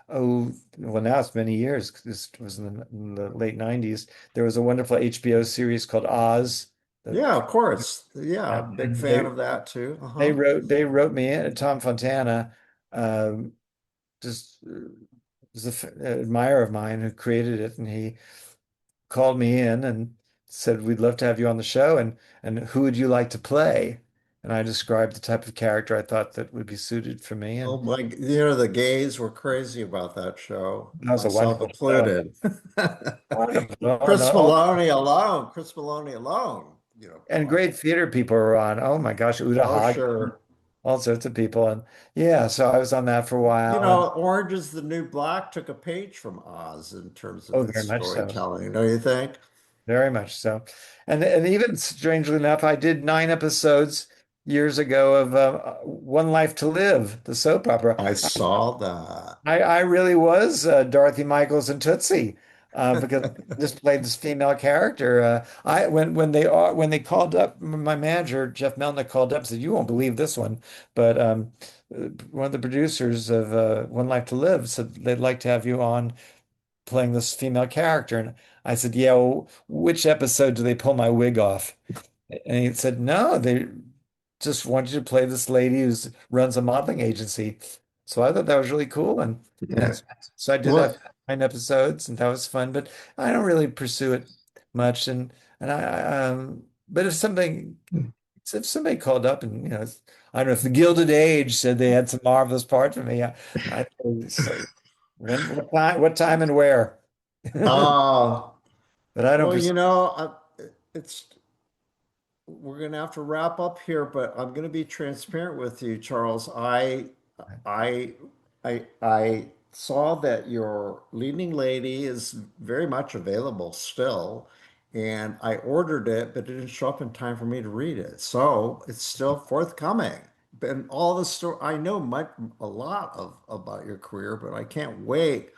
Well, now it's many years 'cause this was in the late 90s. There was a wonderful HBO series called Oz. That,
Yeah, of course. Yeah,
yeah,
big
and
fan of that too. Uh-huh.
they wrote me in. Tom Fontana, um, just was an admirer of mine who created it, and he called me in and said, "We'd love to have you on the show, and who would you like to play?" And I described the type of character I thought that would be suited for me,
Oh
and
my, the gays were crazy about that show,
that was a
myself
wonderful show.
included.
Wonderful. Oh, no, all,
Chris Maloney alone,
and
brought.
great theater people were on. Oh my gosh, Uta
Oh,
Hagen,
sure.
all sorts of people, and yeah, so I was on that for a while, and
Orange is the New Black took a page from Oz in terms of
oh,
its
very much so.
storytelling, don't you think?
Very much so. And even strangely enough, I did 9 episodes years ago of One Life to Live, the soap opera.
I saw that.
I really was Dorothy Michaels and Tootsie, because I just played this female character. I when they called up, my manager Jeff Melnick called up and said, "You won't believe this one," but one of the producers of One Life to Live said they'd like to have you on playing this female character, and I said, "Yeah, well, which episode do they pull my wig off?" And he said, "No, they just want you to play this lady who runs a modeling agency." So I thought that was really cool,
Yeah.
so I did that
Well,
9 episodes, and that was fun. But I don't really pursue it much, and but if somebody called up and I don't know if the Gilded Age said they had some marvelous part for me, I'd say what time and where.
uh,
But I don't
well,
pursue.
it's we're gonna have to wrap up here, but I'm gonna be transparent with you, Charles. I, I saw that your leading lady is very much available still, and I ordered it, but it didn't show up in time for me to read it. So it's still forthcoming. And I know much, a lot of about your career, but I can't wait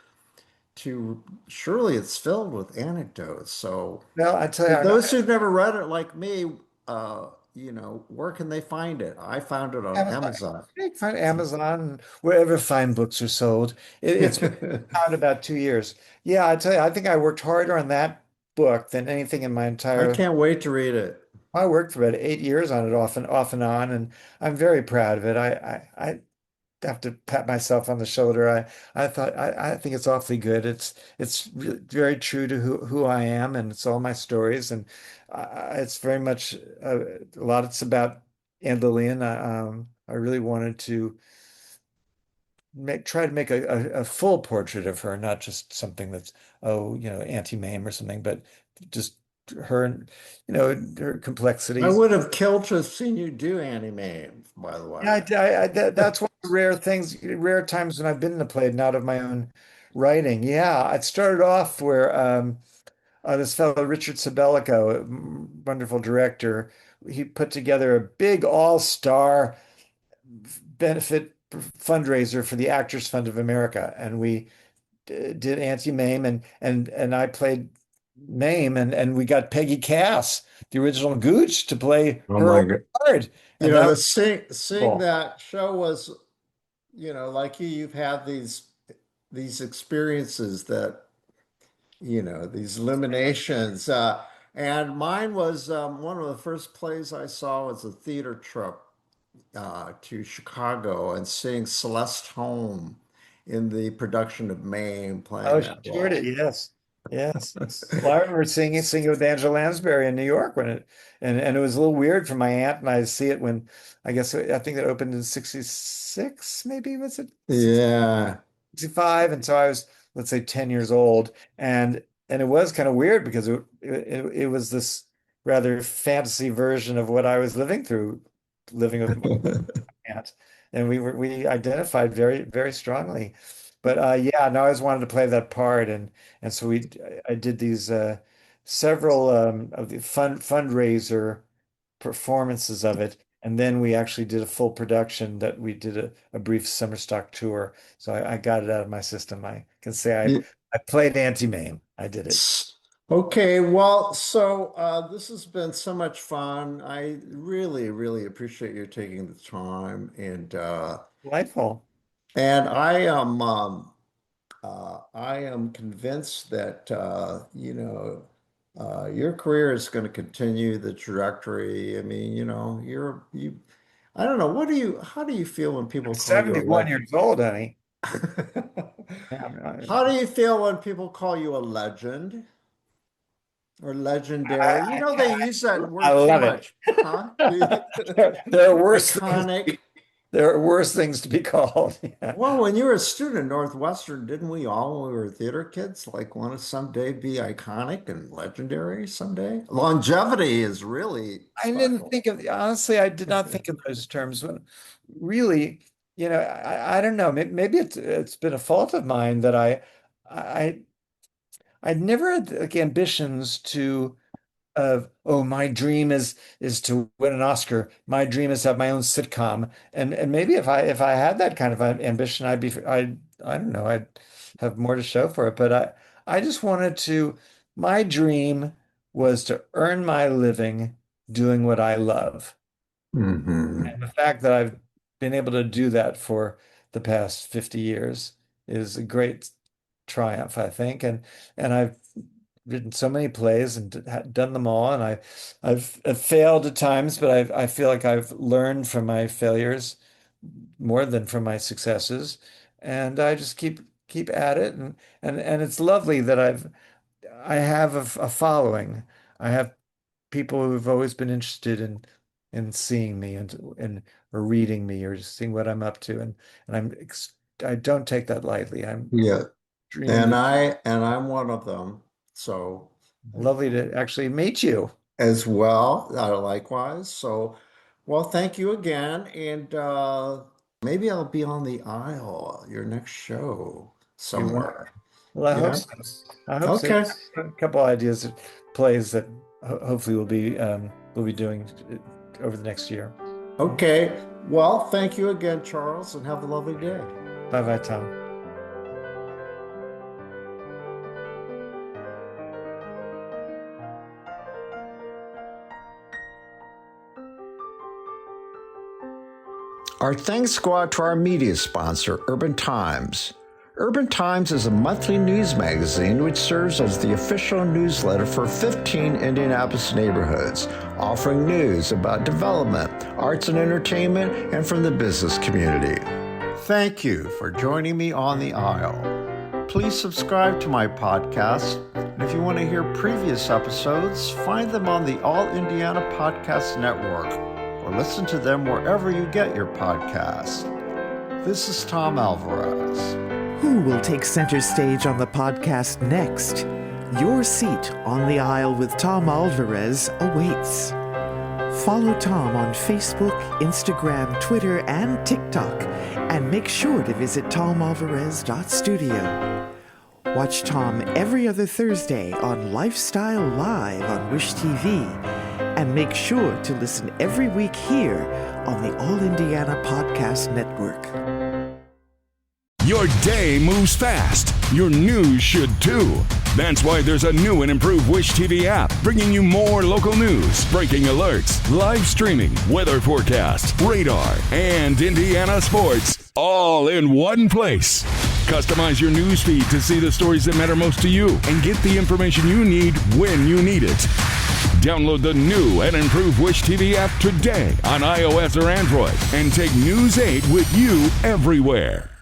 to surely it's filled with anecdotes. So
Well, I tell
for
you,
those who've never read it like me, where can they find it? I found it on
Amazon,
Amazon.
you can find Amazon, wherever fine books are sold. It's been out about 2 years. Yeah, I tell you, I think I worked harder on that book than anything in my
I
entire.
can't wait to read it.
I worked for about 8 years on it, off and on, and I'm very proud of it. I have to pat myself on the shoulder. I think it's awfully good. It's very true to who I am, and it's all my stories, and it's very much a lot. It's about Aunt Lil. I really wanted to try to make a full portrait of her, not just something that's, oh, Auntie Mame or something, but just her and her
I
complexities.
would have killed to have seen you do anime, by the
Yeah,
way.
that's one of the rare things, rare times when I've been in a play, not of my own writing. Yeah, it started off where this fellow Richard Sabellico, wonderful director, he put together a big all-star benefit fundraiser for the Actors Fund of America, and we did Auntie Mame, and I played Mame, and we got Peggy Cass, the original Gooch, to play
Oh
her
my
old
God.
part,
You
and
know,
that
the
was
seeing
cool.
that show was, like you've had these experiences that, these illuminations. And mine was one of the first plays I saw was a theater trip to Chicago and seeing Celeste Holm in the production of Mame playing
Oh, she
that
toured it.
role.
Yes, yes. Well, I remember singing with Angela Lansbury in New York and it was a little weird for my aunt and I to see it when I think it opened in '66, maybe was it
Yeah.
65? And so I was, let's say, 10 years old, and it was kind of weird because it was this rather fantasy version of what I was living through, living with aunt, and we identified very very strongly. But yeah, no, I always wanted to play that part, and so I did these several of the fundraiser performances of it, and then we actually did a full production that we did a brief summer stock tour. So I got it out of my system. I can say I played Auntie Mame. I did it.
Okay, well, so this has been so much fun. I really, really appreciate you taking the time,
Delightful.
and I am convinced that your career is going to continue the trajectory. I mean, I don't know. How do you feel when
I'm
people call you a
71
legend?
years old, honey. Yeah,
How do you feel when people call you a legend or legendary? They use that
I
word too
love it.
much, huh?
There are worse things.
Iconic.
There are worse things to be called. Yeah.
Well, when you were a student at Northwestern, didn't we all, when we were theater kids, like want to someday be iconic and legendary someday? Longevity is really
I didn't
special.
think of, honestly, I did not think of those terms when really, I don't know. Maybe it's been a fault of mine that I I'd never had like ambitions to of, oh, my dream is to win an Oscar. My dream is to have my own sitcom. And maybe if I had that kind of ambition, I don't know, I'd have more to show for it. But I just wanted to, my dream was to earn my living doing what I love.
Hmm.
And the fact that I've been able to do that for the past 50 years is a great triumph, I think. And I've written so many plays and done them all, and I've failed at times, but I feel like I've learned from my failures more than from my successes, and I just keep at it, and it's lovely that I have a following. I have people who've always been interested in seeing me and or reading me or seeing what I'm up to, and I don't take that lightly. I'm
Yeah. And
extremely
I'm one of them. So
lovely to actually meet you.
as well, likewise. So, well, thank you again. And maybe I'll be on the aisle, your next show
You won't.
somewhere.
Well, I hope
Yeah.
so. I hope so.
Okay.
A couple ideas of plays that hopefully we'll be doing over the next year.
Okay. Well, thank you again, Charles, and have a lovely day.
Bye bye, Tom.
Our thanks go out to our media sponsor, Urban Times. Urban Times is a monthly news magazine which serves as the official newsletter for 15 Indianapolis neighborhoods, offering news about development, arts and entertainment, and from the business community. Thank you for joining me on the aisle. Please subscribe to my podcast, and if you want to hear previous episodes, find them on the All Indiana Podcast Network, or listen to them wherever you get your podcasts. This is Tom Alvarez.
Who will take center stage on the podcast next? Your seat on the aisle with Tom Alvarez awaits. Follow Tom on Facebook, Instagram, Twitter, and TikTok, and make sure to visit tomalvarez.studio. Watch Tom every other Thursday on Lifestyle Live on Wish TV, and make sure to listen every week here on the All Indiana Podcast Network.
Your day moves fast. Your news should too. That's why there's a new and improved Wish TV app bringing you more local news, breaking alerts, live streaming, weather forecast, radar, and Indiana sports all in one place. Customize your news feed to see the stories that matter most to you and get the information you need when you need it. Download the new and improved Wish TV app today on iOS or Android and take News 8 with you everywhere.